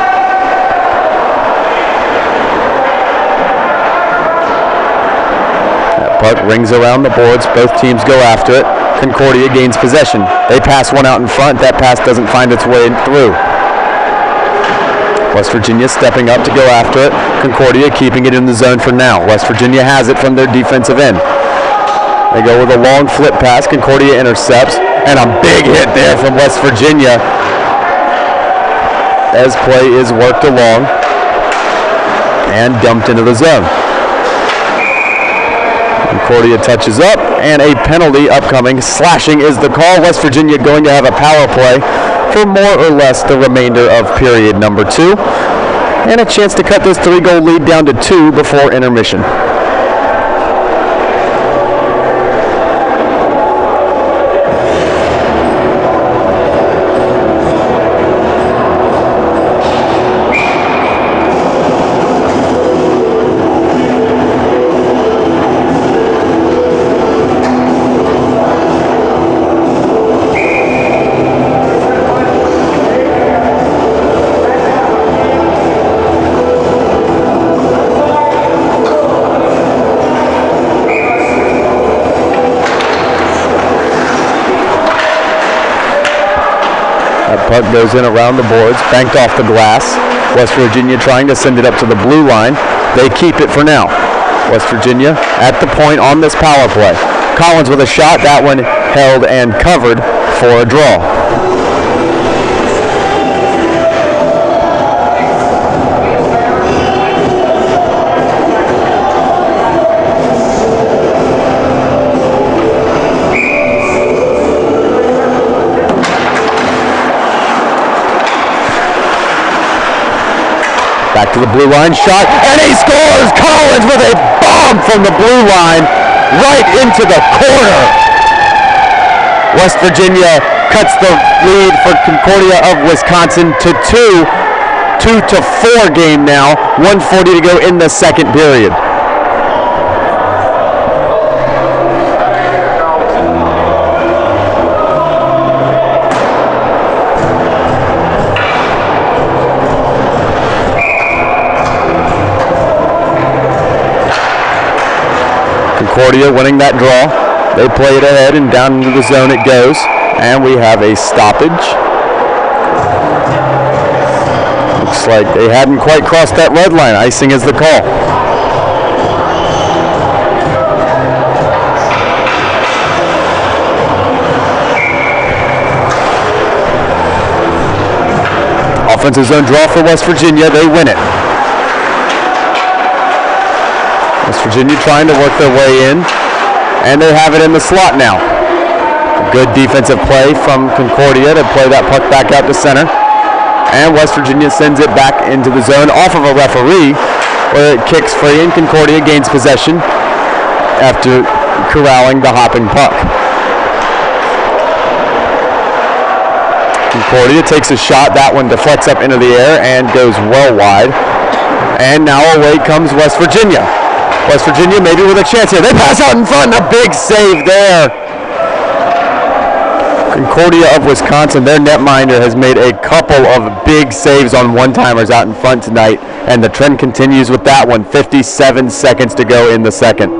That puck rings around the boards. Both teams go after it. Concordia gains possession. They pass one out in front. That pass doesn't find its way through. West Virginia stepping up to go after it. Concordia keeping it in the zone for now. West Virginia has it from their defensive end. They go with a long flip pass. Concordia intercepts. And a big hit there from West Virginia as play is worked along and dumped into the zone. Concordia touches up, and a penalty upcoming. Slashing is the call. West Virginia going to have a power play for more or less the remainder of period number 2. And a chance to cut this 3-goal lead down to 2 before intermission. Puck goes in around the boards, banked off the glass. West Virginia trying to send it up to the blue line. They keep it for now. West Virginia at the point on this power play. Collins with a shot. That one held and covered for a draw. Back to the blue line, shot, and he scores! Collins with a bomb from the blue line right into the corner. West Virginia cuts the lead for Concordia of Wisconsin to 2-4 game now. 1:40 to go in the second period. Concordia winning that draw. They play it ahead and down into the zone it goes. And we have a stoppage. Looks like they hadn't quite crossed that red line. Icing is the call. Offensive zone draw for West Virginia. They win it. West Virginia trying to work their way in, and they have it in the slot now. Good defensive play from Concordia to play that puck back out to center. And West Virginia sends it back into the zone off of a referee, where it kicks free and Concordia gains possession after corralling the hopping puck. Concordia takes a shot. That one deflects up into the air and goes well wide. And now away comes West Virginia. West Virginia maybe with a chance here. They pass out in front. A big save there. Concordia of Wisconsin, their netminder, has made a couple of big saves on one-timers out in front tonight, and the trend continues with that one. 57 seconds to go in the second.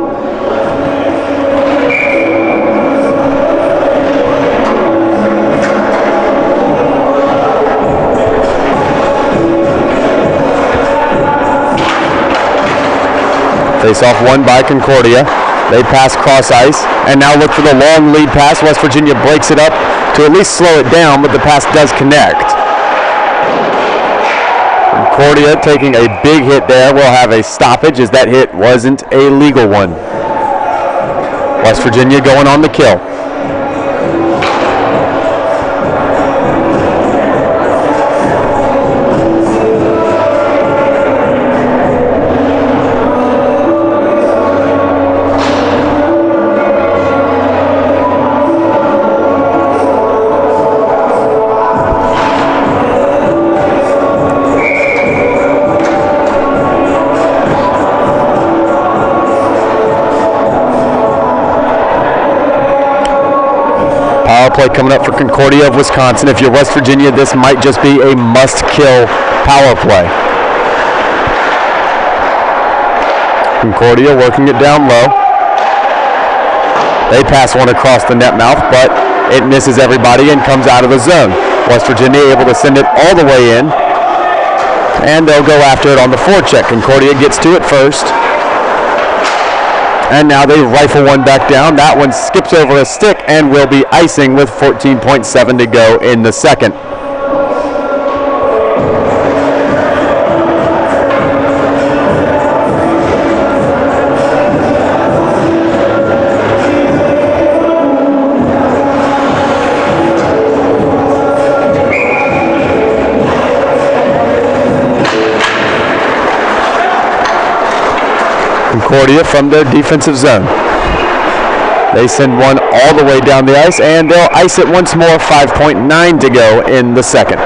Face-off won by Concordia. They pass cross ice and now look for the long lead pass. West Virginia breaks it up to at least slow it down, but the pass does connect. Concordia taking a big hit there will have a stoppage as that hit wasn't a legal one. West Virginia going on the kill. Play coming up for Concordia of Wisconsin. If you're West Virginia, this might just be a must-kill power play. Concordia working it down low. They pass one across the net mouth, but it misses everybody and comes out of the zone. West Virginia able to send it all the way in, and they'll go after it on the forecheck. Concordia gets to it first, and now they rifle one back down. That one skips over a stick and will be icing with 14.7 to go in the second. Concordia from their defensive zone. They send one all the way down the ice, and they'll ice it once more. 5.9 to go in the second.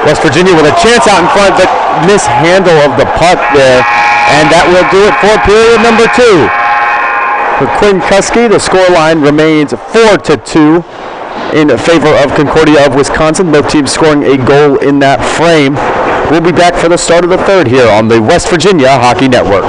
West Virginia with a chance out in front, but mishandle of the puck there. And that will do it for period number 2. For Quinn Kuski, the scoreline remains 4-2 in favor of Concordia of Wisconsin. Both teams scoring a goal in that frame. We'll be back for the start of the third here on the West Virginia Hockey Network.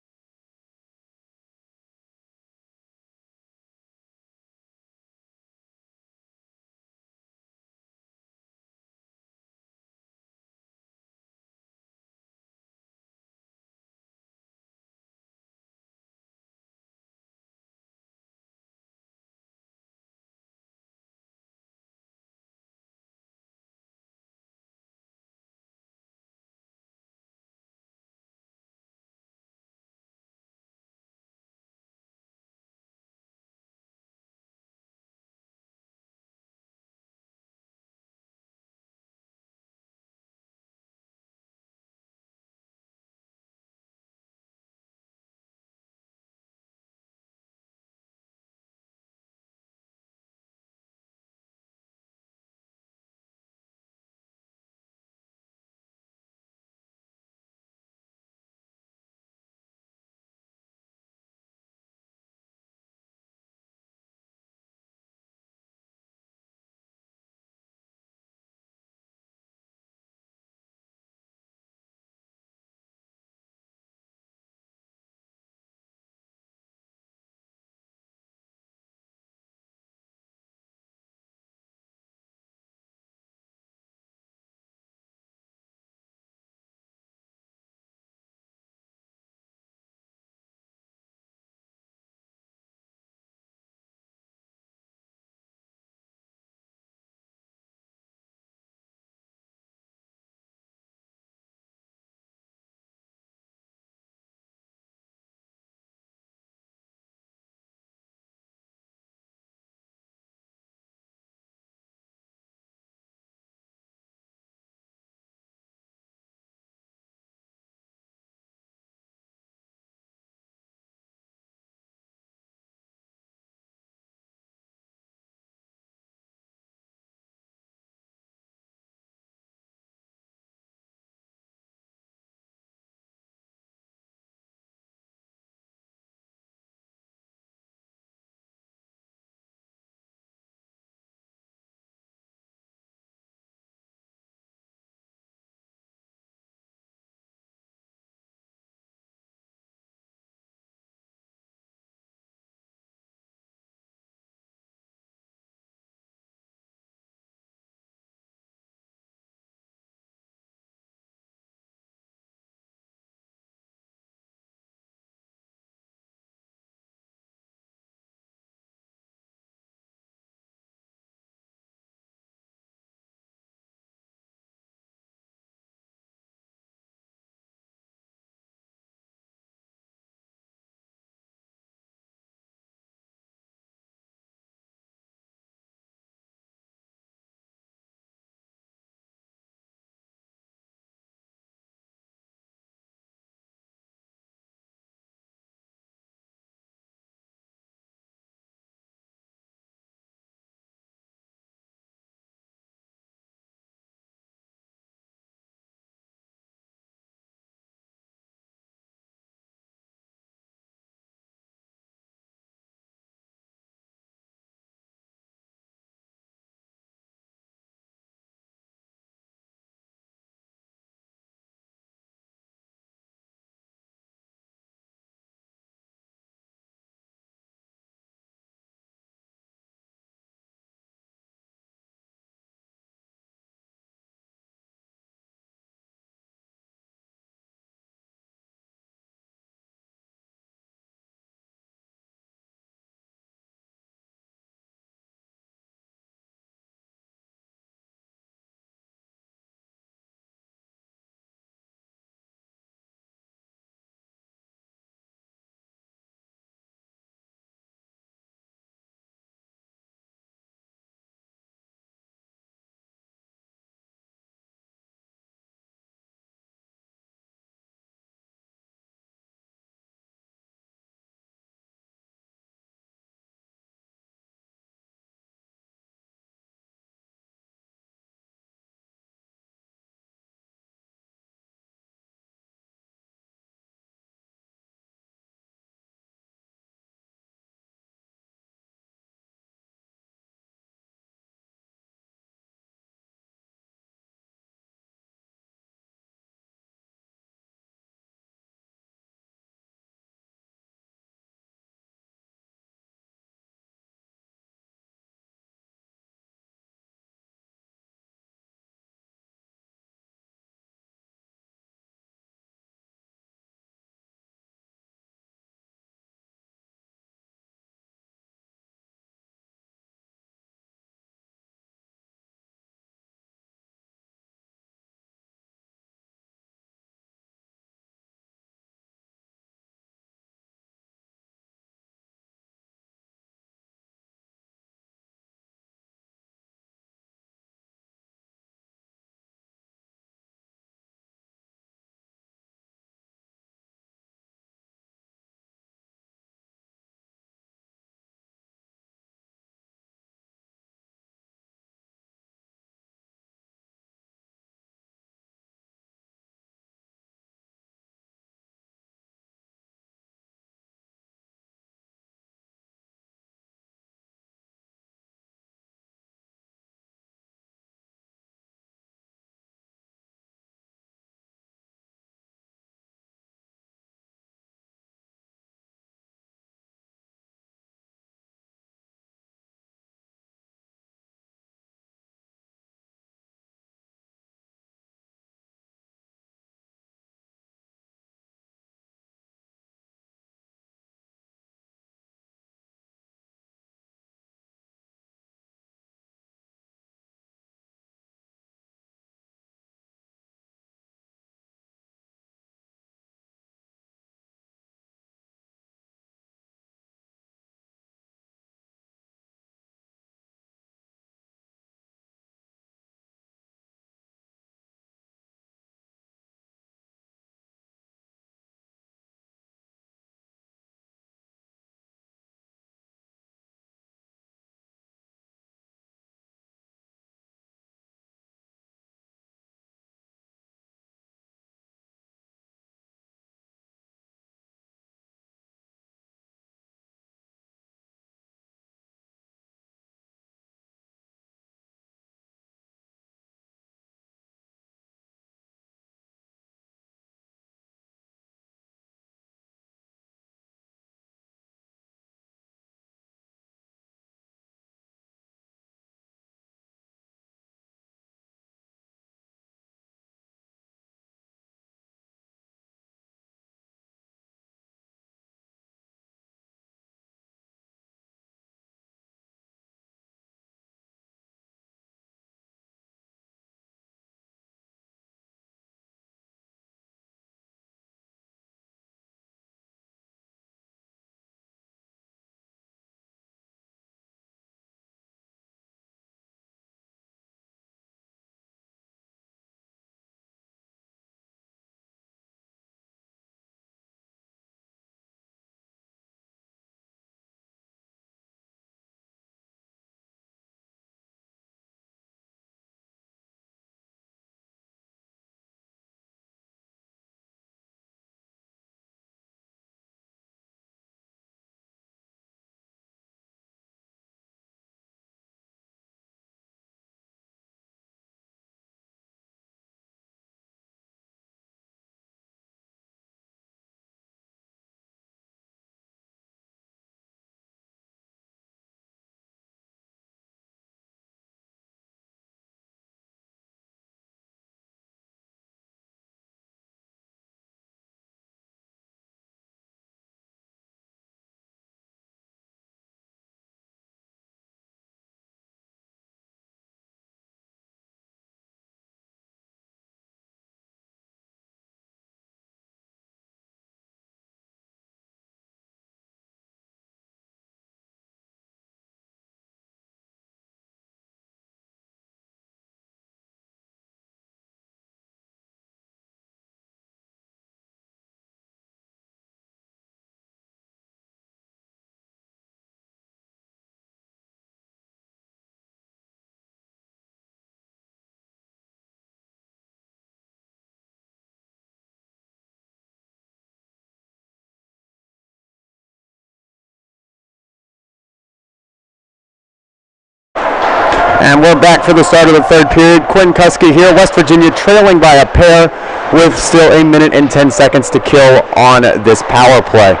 And we're back for the start of the third period. Quinn Kuski here, West Virginia trailing by a pair with still 1 minute and 10 seconds to kill on this power play.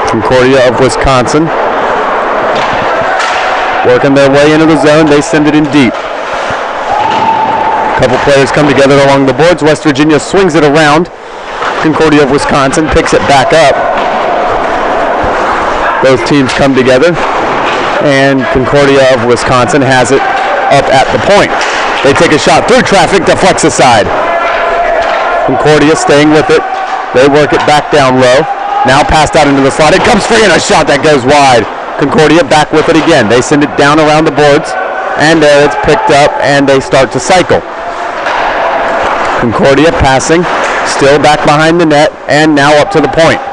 Concordia of Wisconsin working their way into the zone. They send it in deep. A couple players come together along the boards. West Virginia swings it around. Concordia of Wisconsin picks it back up. Both teams come together, and Concordia of Wisconsin has it up at the point. They take a shot through traffic, deflects aside. Concordia staying with it. They work it back down low. Now passed out into the slot. It comes free and a shot that goes wide. Concordia back with it again. They send it down around the boards, and there it's picked up, and they start to cycle. Concordia passing, still back behind the net, and now up to the point.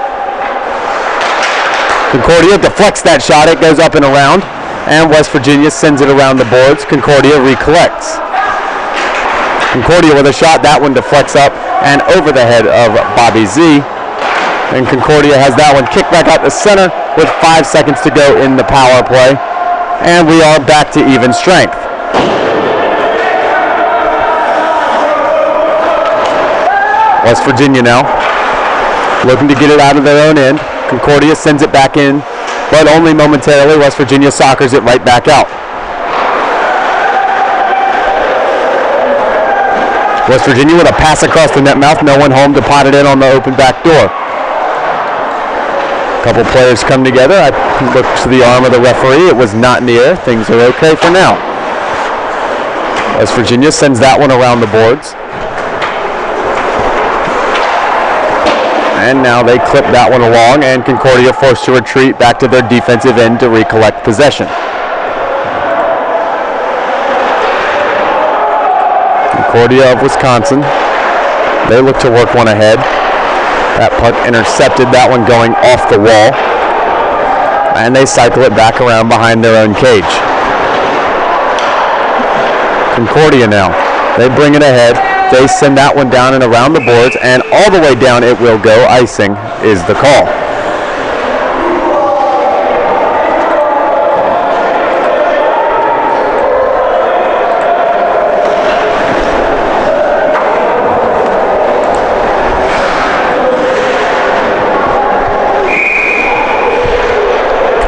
Concordia deflects that shot. It goes up and around, and West Virginia sends it around the boards. Concordia recollects. Concordia with a shot. That one deflects up and over the head of Bobby Z. And Concordia has that one kicked back out to center with 5 seconds to go in the power play. And we are back to even strength. West Virginia now looking to get it out of their own end. Concordia sends it back in, but only momentarily. West Virginia soccers it right back out. West Virginia with a pass across the net mouth. No one home to pot it in on the open back door. A couple players come together. I looked to the arm of the referee. It was not in the air. Things are okay for now. West Virginia sends that one around the boards. And now they clip that one along, and Concordia forced to retreat back to their defensive end to recollect possession. Concordia of Wisconsin, they look to work one ahead. That puck intercepted, that one going off the wall. And they cycle it back around behind their own cage. Concordia now, they bring it ahead. They send that one down and around the boards, and all the way down it will go. Icing is the call.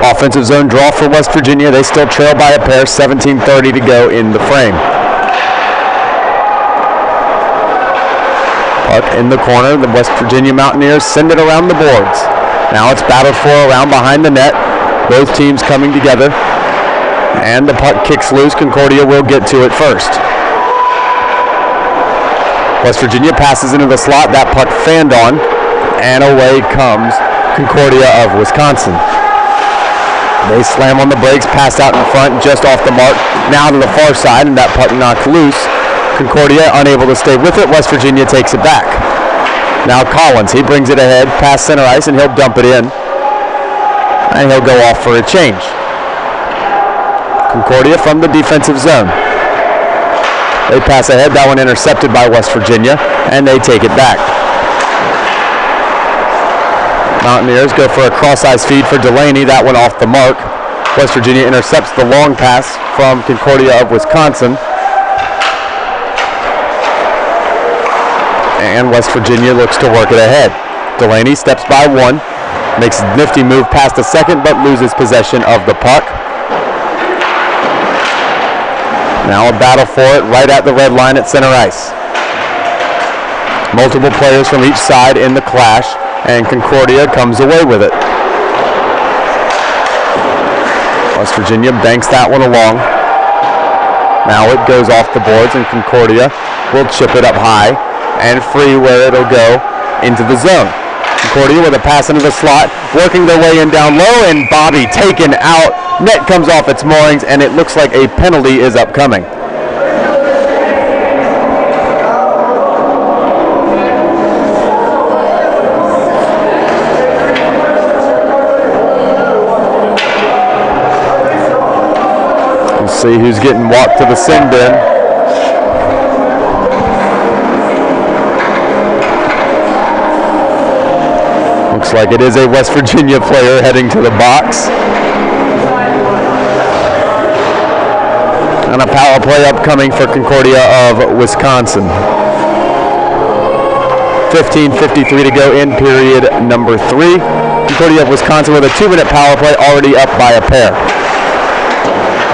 Offensive zone draw for West Virginia. They still trail by a pair, 17:30 to go in the frame. Puck in the corner. The West Virginia Mountaineers send it around the boards. Now it's battled for around behind the net. Both teams coming together. And the puck kicks loose. Concordia will get to it first. West Virginia passes into the slot. That puck fanned on. And away comes Concordia of Wisconsin. They slam on the brakes, pass out in front, just off the mark. Now to the far side, and that puck knocked loose. Concordia unable to stay with it. West Virginia takes it back. Now Collins, he brings it ahead, past center ice, and he'll dump it in. And he'll go off for a change. Concordia from the defensive zone. They pass ahead, that one intercepted by West Virginia, and they take it back. Mountaineers go for a cross-ice feed for Delaney. That one off the mark. West Virginia intercepts the long pass from Concordia of Wisconsin. And West Virginia looks to work it ahead. Delaney steps by one. Makes a nifty move past the second, but loses possession of the puck. Now a battle for it right at the red line at center ice. Multiple players from each side in the clash, and Concordia comes away with it. West Virginia banks that one along. Now it goes off the boards, and Concordia will chip it up high and free where it'll go into the zone. Concordia with a pass into the slot, working their way in down low, and Bobby taken out. Net comes off its moorings, and it looks like a penalty is upcoming. See who's getting walked to the sin bin. Looks like it is a West Virginia player heading to the box. And a power play upcoming for Concordia of Wisconsin. 15:53 to go in period number 3. Concordia of Wisconsin with a 2-minute power play, already up by a pair.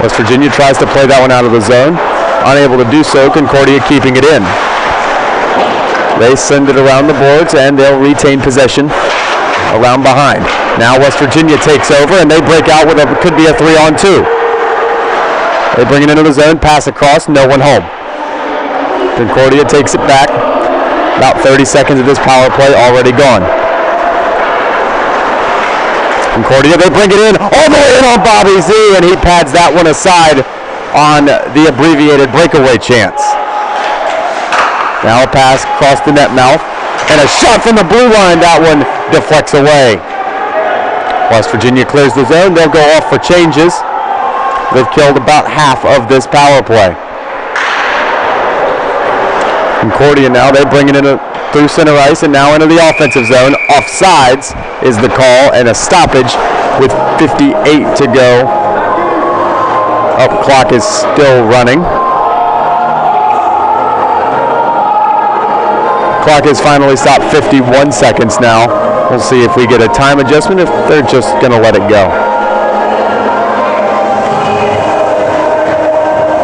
West Virginia tries to play that one out of the zone. Unable to do so, Concordia keeping it in. They send it around the boards and they'll retain possession around behind. Now West Virginia takes over and they break out with could be a 3-on-2. They bring it into the zone, pass across, no one home. Concordia takes it back. About 30 seconds of this power play already gone. Concordia, they bring it in, all the way in on Bobby Z, and he pads that one aside on the abbreviated breakaway chance. Now a pass across the net mouth, and a shot from the blue line, that one deflects away. West Virginia clears the zone, they'll go off for changes. They've killed about half of this power play. Concordia now, they bring it in through center ice and now into the offensive zone. Offsides is the call and a stoppage with 58 to go. Clock is still running. Clock is finally stopped, 51 seconds now. We'll see if we get a time adjustment, if they're just going to let it go.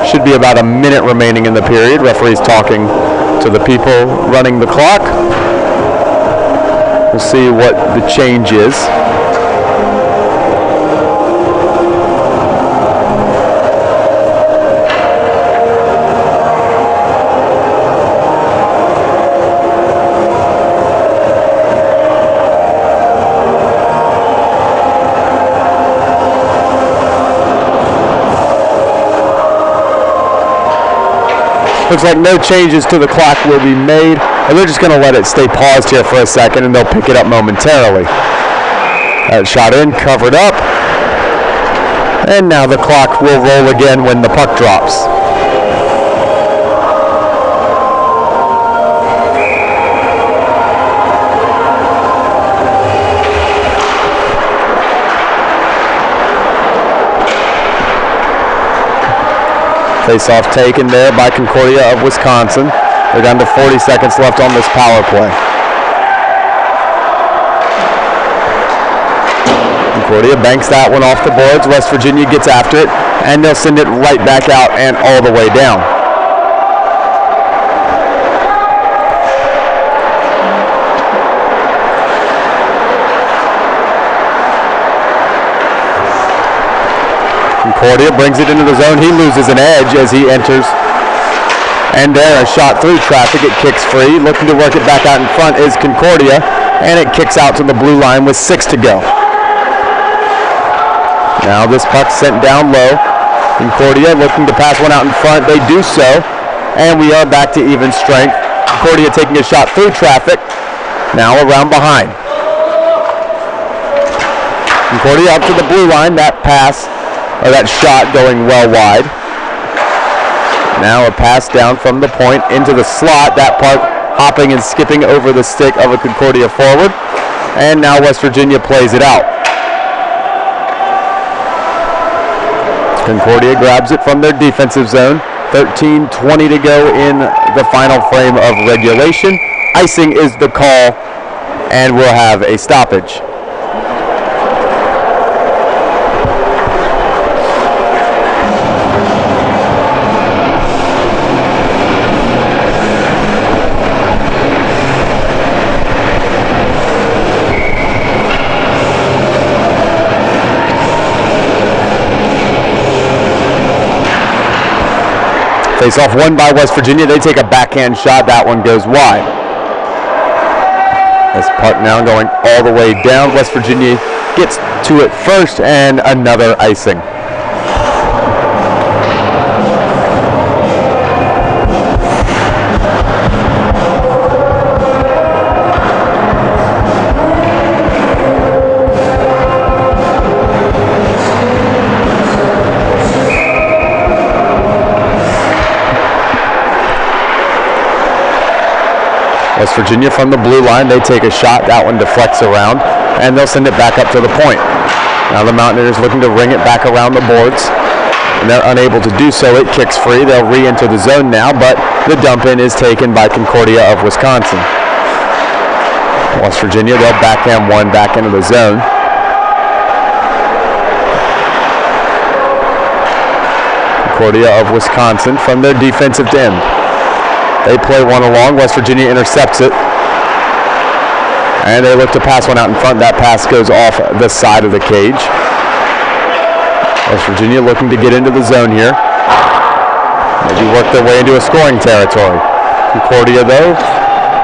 Should be about a minute remaining in the period. Referee's talking to the people running the clock. We'll see what the change is. Looks like no changes to the clock will be made, and they're just going to let it stay paused here for a second, and they'll pick it up momentarily. Shot in, covered up, and now the clock will roll again when the puck drops. Face-off taken there by Concordia of Wisconsin. They're down to 40 seconds left on this power play. Concordia banks that one off the boards. West Virginia gets after it, and they'll send it right back out and all the way down. Concordia brings it into the zone. He loses an edge as he enters. And there, a shot through traffic. It kicks free. Looking to work it back out in front is Concordia. And it kicks out to the blue line with 6 to go. Now this puck sent down low. Concordia looking to pass one out in front. They do so. And we are back to even strength. Concordia taking a shot through traffic. Now around behind. Concordia up to the blue line. That pass. Or that shot going well wide. Now a pass down from the point into the slot. That puck hopping and skipping over the stick of a Concordia forward. And now West Virginia plays it out. Concordia grabs it from their defensive zone. 13:20 to go in the final frame of regulation. Icing is the call, and we'll have a stoppage. Face-off won by West Virginia. They take a backhand shot. That one goes wide. This puck now going all the way down. West Virginia gets to it first, and another icing. West Virginia from the blue line, they take a shot. That one deflects around, and they'll send it back up to the point. Now the Mountaineers looking to ring it back around the boards. and they're unable to do so. It kicks free. They'll re-enter the zone now, but the dump-in is taken by Concordia of Wisconsin. West Virginia, they'll backhand one back into the zone. Concordia of Wisconsin from their defensive end. They play one along. West Virginia intercepts it. And they look to pass one out in front. That pass goes off the side of the cage. West Virginia looking to get into the zone here. Maybe work their way into a scoring territory. Concordia, though,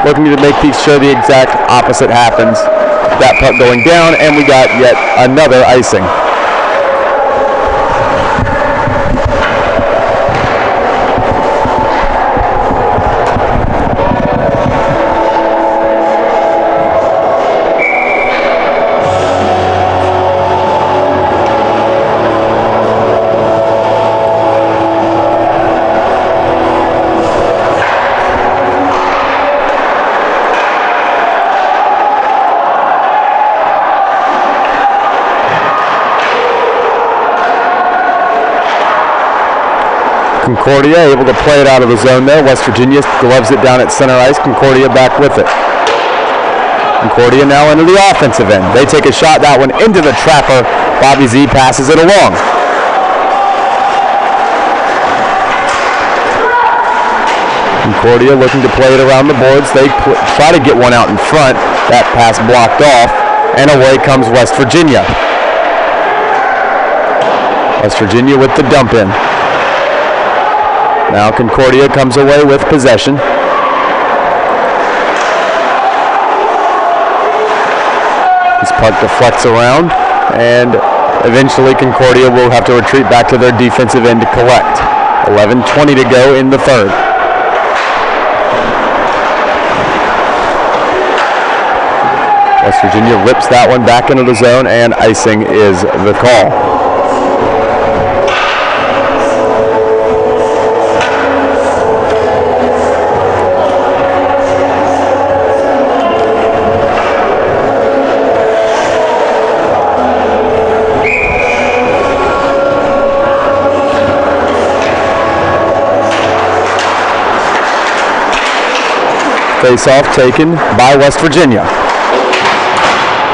looking to make sure the exact opposite happens. That puck going down, and we got yet another icing. Concordia able to play it out of the zone there. West Virginia gloves it down at center ice. Concordia back with it. Concordia now into the offensive end. They take a shot, that one into the trapper. Bobby Z passes it along. Concordia looking to play it around the boards. They try to get one out in front. That pass blocked off, and away comes West Virginia. West Virginia with the dump in. Now Concordia comes away with possession. This puck deflects around, and eventually Concordia will have to retreat back to their defensive end to collect. 11:20 to go in the third. West Virginia rips that one back into the zone, and icing is the call. Face-off taken by West Virginia.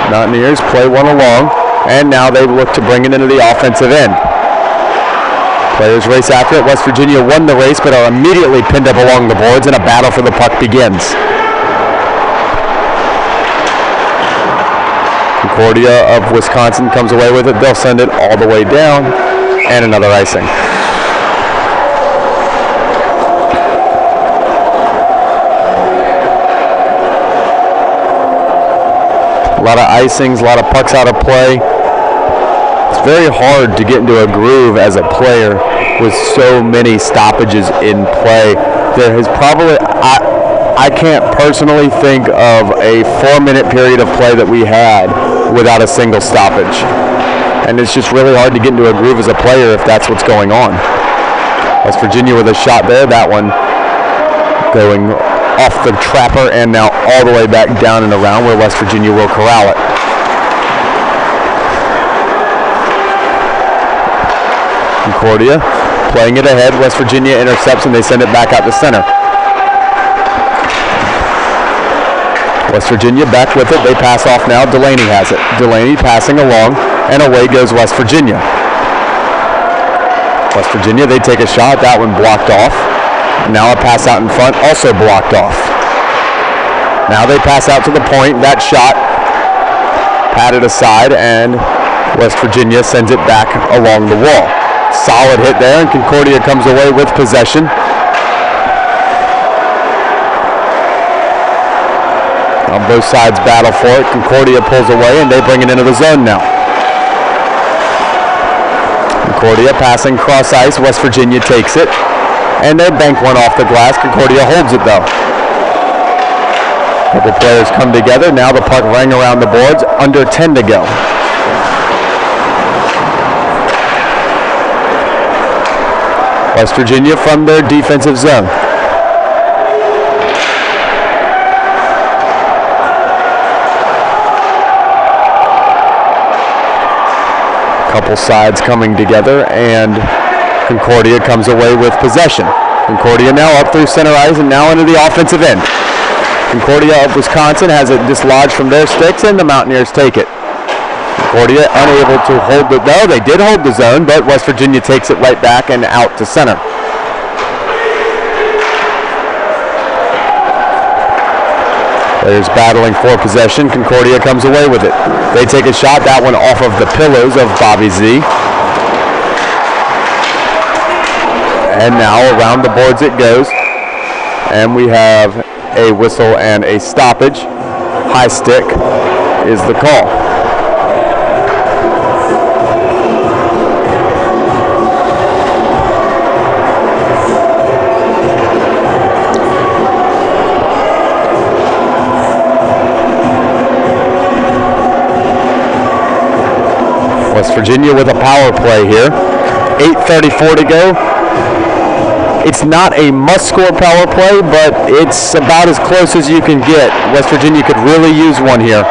Mountaineers play one along, and now they look to bring it into the offensive end. Players race after it. West Virginia won the race, but are immediately pinned up along the boards, and a battle for the puck begins. Concordia of Wisconsin comes away with it. They'll send it all the way down, and another icing. A lot of icings, a lot of pucks out of play. It's very hard to get into a groove as a player with so many stoppages in play. There has probably, I can't personally think of a 4-minute period of play that we had without a single stoppage. And it's just really hard to get into a groove as a player if that's what's going on. West Virginia with a shot there, that one going off the trapper and now all the way back down and around where West Virginia will corral it. Concordia playing it ahead. West Virginia intercepts and they send it back out to center. West Virginia back with it. They pass off now. Delaney has it. Delaney passing along, and away goes West Virginia. West Virginia, they take a shot. That one blocked off. Now a pass out in front, also blocked off. Now they pass out to the point. That shot patted aside, and West Virginia sends it back along the wall. Solid hit there, and Concordia comes away with possession. Now both sides battle for it. Concordia pulls away, and they bring it into the zone now. Concordia passing cross ice. West Virginia takes it. And they bank one off the glass. Concordia holds it though. Couple players come together. Now the puck rang around the boards. Under 10 to go. West Virginia from their defensive zone. Couple sides coming together, and Concordia comes away with possession. Concordia now up through center ice and now into the offensive end. Concordia of Wisconsin has it dislodged from their sticks, and the Mountaineers take it. Concordia unable to hold the, no, they did hold the zone, but West Virginia takes it right back and out to center. Players battling for possession. Concordia comes away with it. They take a shot, that one off of the pillows of Bobby Z. And now around the boards it goes. And we have a whistle and a stoppage. High stick is the call. West Virginia with a power play here. 8:34 to go. It's not a must-score power play, but it's about as close as you can get. West Virginia could really use one here.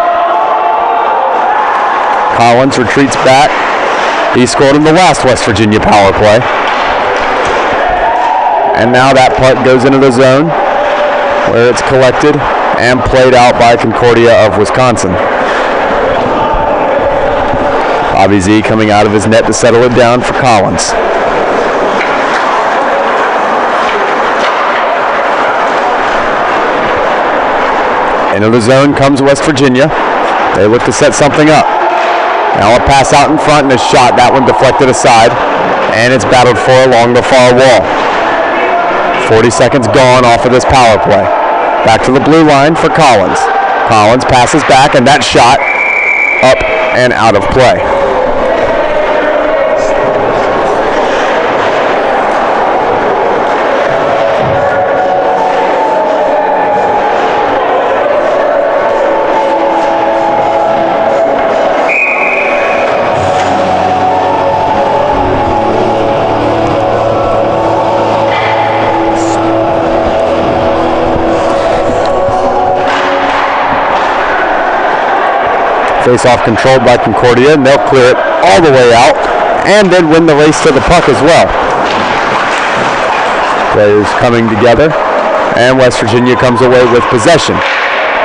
Collins retreats back. He scored in the last West Virginia power play. And now that puck goes into the zone where it's collected and played out by Concordia of Wisconsin. Bobby Z coming out of his net to settle it down for Collins. Into the zone comes West Virginia. They look to set something up. Now a pass out in front and a shot. That one deflected aside. And it's battled for along the far wall. 40 seconds gone off of this power play. Back to the blue line for Collins. Collins passes back, and that shot up and out of play. Face-off controlled by Concordia, and they'll clear it all the way out and then win the race to the puck as well. Players coming together, and West Virginia comes away with possession.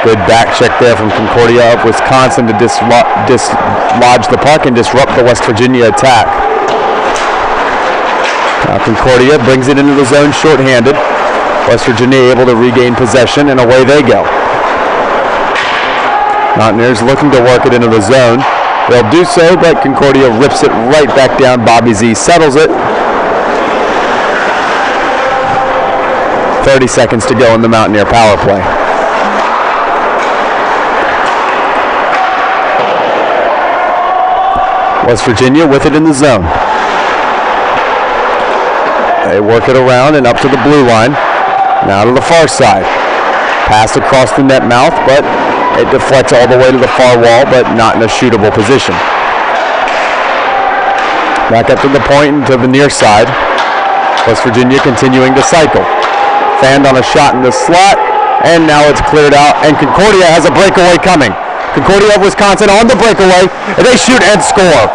Good back check there from Concordia of Wisconsin to dislodge the puck and disrupt the West Virginia attack. Now Concordia brings it into the zone shorthanded. West Virginia able to regain possession, and away they go. Mountaineers looking to work it into the zone. They'll do so, but Concordia rips it right back down. Bobby Z settles it. 30 seconds to go in the Mountaineer power play. West Virginia with it in the zone. They work it around and up to the blue line. Now to the far side. Pass across the net mouth, but it deflects all the way to the far wall, but not in a shootable position. Back up to the point and to the near side. West Virginia continuing to cycle. Fanned on a shot in the slot, and now it's cleared out, and Concordia has a breakaway coming. Concordia of Wisconsin on the breakaway, and they shoot and score.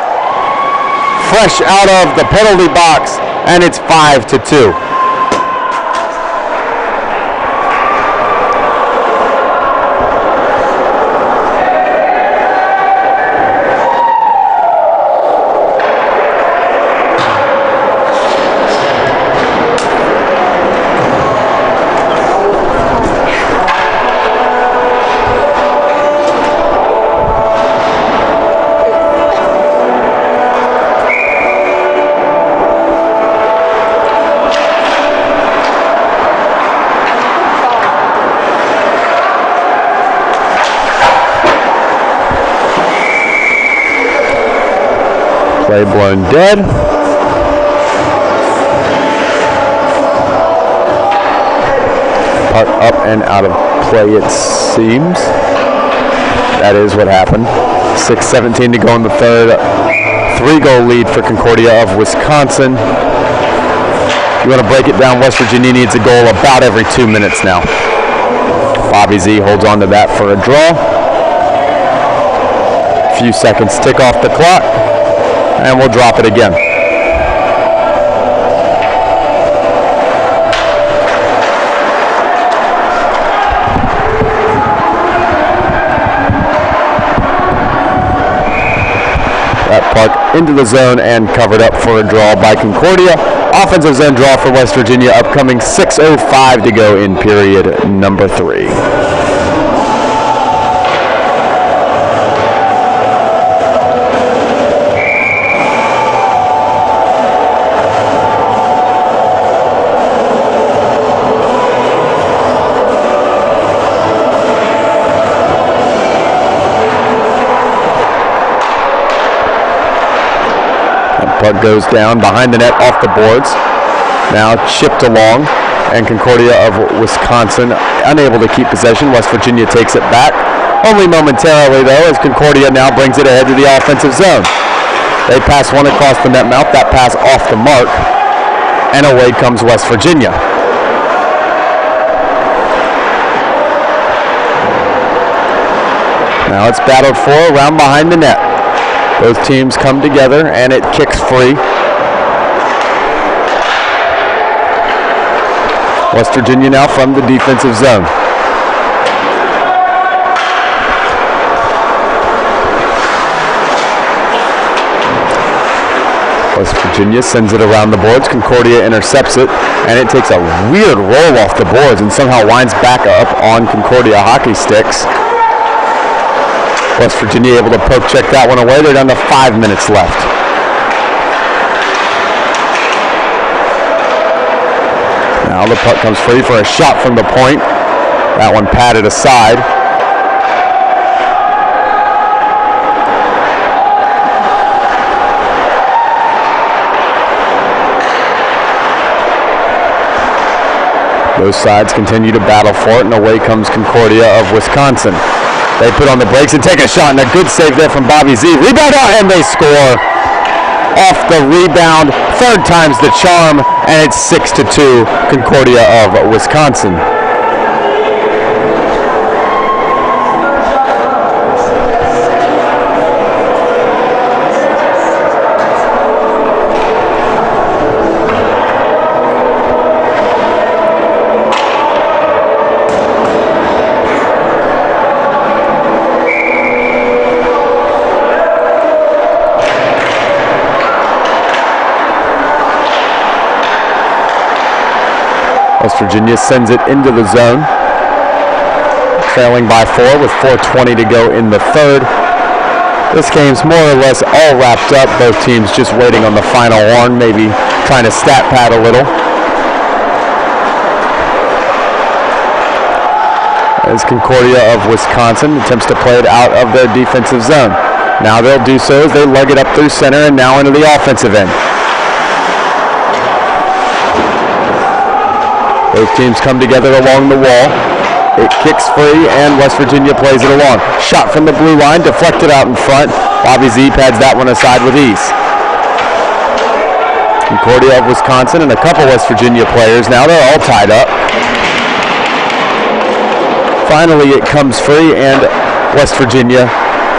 Fresh out of the penalty box, and it's 5-2. Play blown dead. Puck up and out of play, it seems. That is what happened. 6:17 to go in the third. 3-goal lead for Concordia of Wisconsin. You want to break it down, West Virginia needs a goal about every 2 minutes now. Bobby Z holds on to that for a draw. A few seconds tick off the clock. And we'll drop it again. puck into the zone and covered up for a draw by Concordia. Offensive zone draw for West Virginia upcoming. 6:05 to go in period number 3. Puck goes down behind the net off the boards. Now chipped along, and Concordia of Wisconsin unable to keep possession. West Virginia takes it back. Only momentarily, though, as Concordia now brings it ahead to the offensive zone. They pass one across the net mouth. That pass off the mark, and away comes West Virginia. Now it's battled for around behind the net. Both teams come together, and it kicks free. West Virginia now from the defensive zone. West Virginia sends it around the boards. Concordia intercepts it, and it takes a weird roll off the boards and somehow winds back up on Concordia hockey sticks. West Virginia able to poke check that one away. They're down to 5 minutes left. Now the puck comes free for a shot from the point. That one patted aside. Both sides continue to battle for it, and away comes Concordia of Wisconsin. They put on the brakes and take a shot, and a good save there from Bobby Z. Rebound out, and they score. Off the rebound, third time's the charm, and it's 6-2, Concordia of Wisconsin. West Virginia sends it into the zone, trailing by 4 with 4:20 to go in the third. This game's more or less all wrapped up. Both teams just waiting on the final horn, maybe trying to stat pad a little. As Concordia of Wisconsin attempts to play it out of their defensive zone. Now they'll do so as they lug it up through center and now into the offensive end. Both teams come together along the wall. It kicks free, and West Virginia plays it along. Shot from the blue line, deflected out in front. Bobby Z pads that one aside with ease. Concordia of Wisconsin and a couple West Virginia players. Now they're all tied up. Finally, it comes free, and West Virginia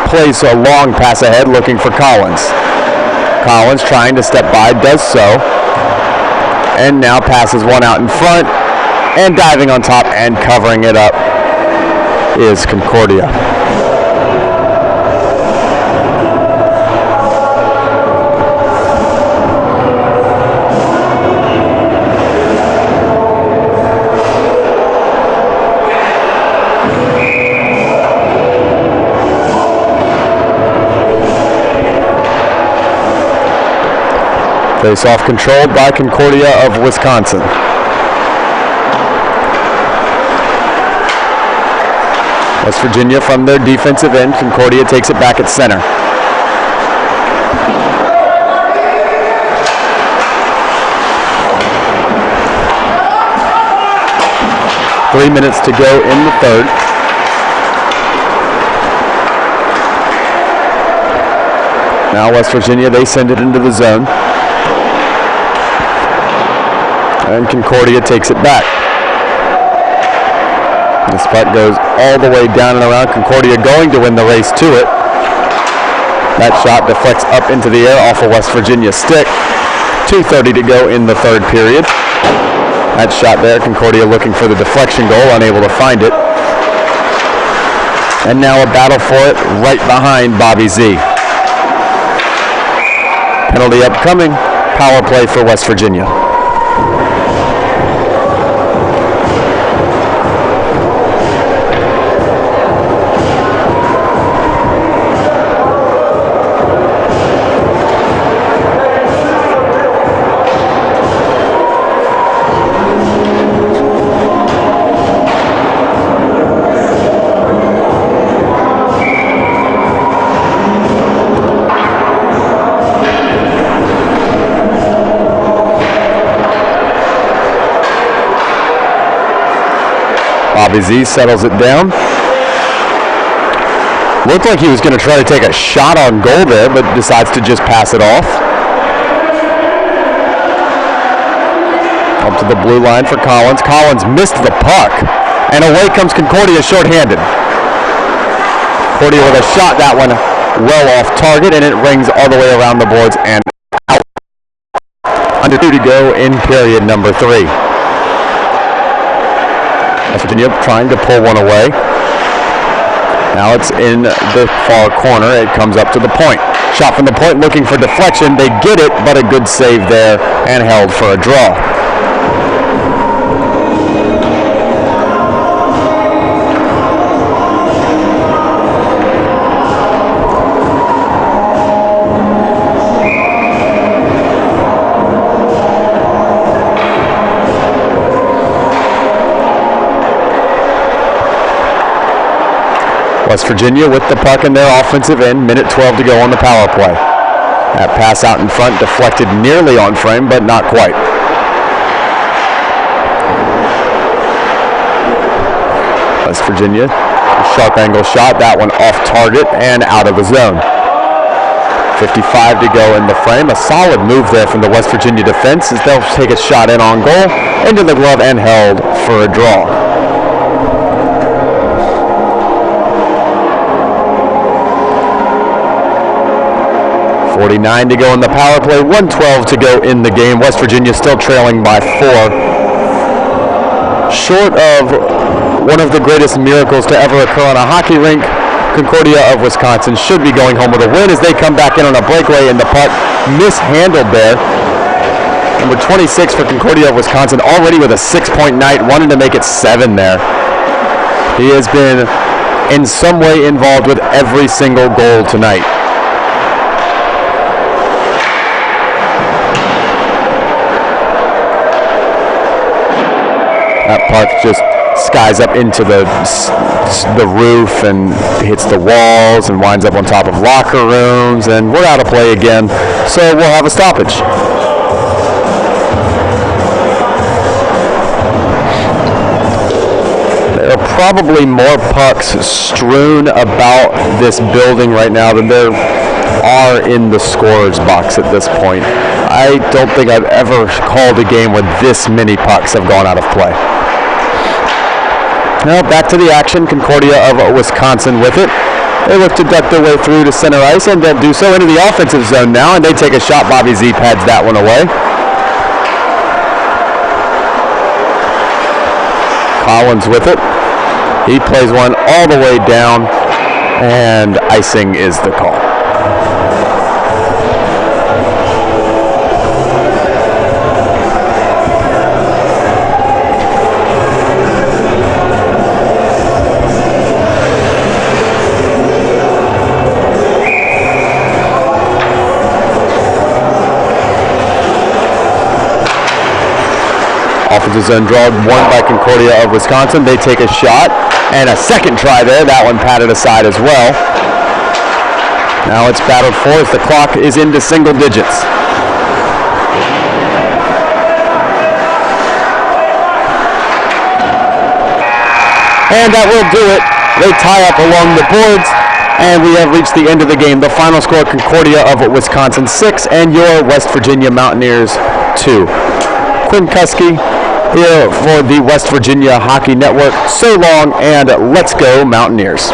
plays a long pass ahead looking for Collins. Collins trying to step by, does so, and now passes one out in front. And diving on top and covering it up is Concordia. Face-off controlled by Concordia of Wisconsin. West Virginia from their defensive end. Concordia takes it back at center. Three minutes to go in the third. Now West Virginia, they send it into the zone. And Concordia takes it back. This puck goes all the way down and around. Concordia going to win the race to it. That shot deflects up into the air off of West Virginia's stick. 2:30 to go in the third period. That shot there, Concordia looking for the deflection goal, unable to find it. And now a battle for it right behind Bobby Z. Penalty upcoming. Power play for West Virginia. Bobby Z settles it down. Looked like he was going to try to take a shot on goal there, but decides to just pass it off. Up to the blue line for Collins. Collins missed the puck, and away comes Concordia shorthanded. Concordia with a shot, that one well off target, and it rings all the way around the boards and out. Under 2 to go in period number 3. West Virginia trying to pull one away. Now it's in the far corner. It comes up to the point. Shot from the point looking for deflection. They get it, but a good save there and held for a draw. West Virginia with the puck in their offensive end, minute 12 to go on the power play. That pass out in front deflected nearly on frame, but not quite. West Virginia, sharp angle shot, that one off target and out of the zone. 55 to go in the frame. A solid move there from the West Virginia defense as they'll take a shot in on goal, into the glove and held for a draw. 49 to go in the power play, 1:12 to go in the game. West Virginia still trailing by 4. Short of one of the greatest miracles to ever occur on a hockey rink, Concordia of Wisconsin should be going home with a win as they come back in on a breakaway and the puck mishandled there. Number 26 for Concordia of Wisconsin, already with a 6-point night, wanted to make it 7 there. He has been in some way involved with every single goal tonight. That puck just skies up into the roof and hits the walls and winds up on top of locker rooms, and we're out of play again, so we'll have a stoppage. There are probably more pucks strewn about this building right now than there are in the scorer's box at this point. I don't think I've ever called a game where this many pucks have gone out of play. Now back to the action. Concordia of Wisconsin with it. They look to duck their way through to center ice, and they'll do so into the offensive zone now, and they take a shot. Bobby Z pads that one away. Collins with it. He plays one all the way down, and icing is the call. Offensive zone draw, won by Concordia of Wisconsin. They take a shot, and a second try there. That one patted aside as well. Now it's battled for as the clock is into single digits. And that will do it. They tie up along the boards, and we have reached the end of the game. The final score, Concordia of Wisconsin 6, and your West Virginia Mountaineers 2. Quinn Kuski here for the West Virginia Hockey Network. So long, and let's go Mountaineers.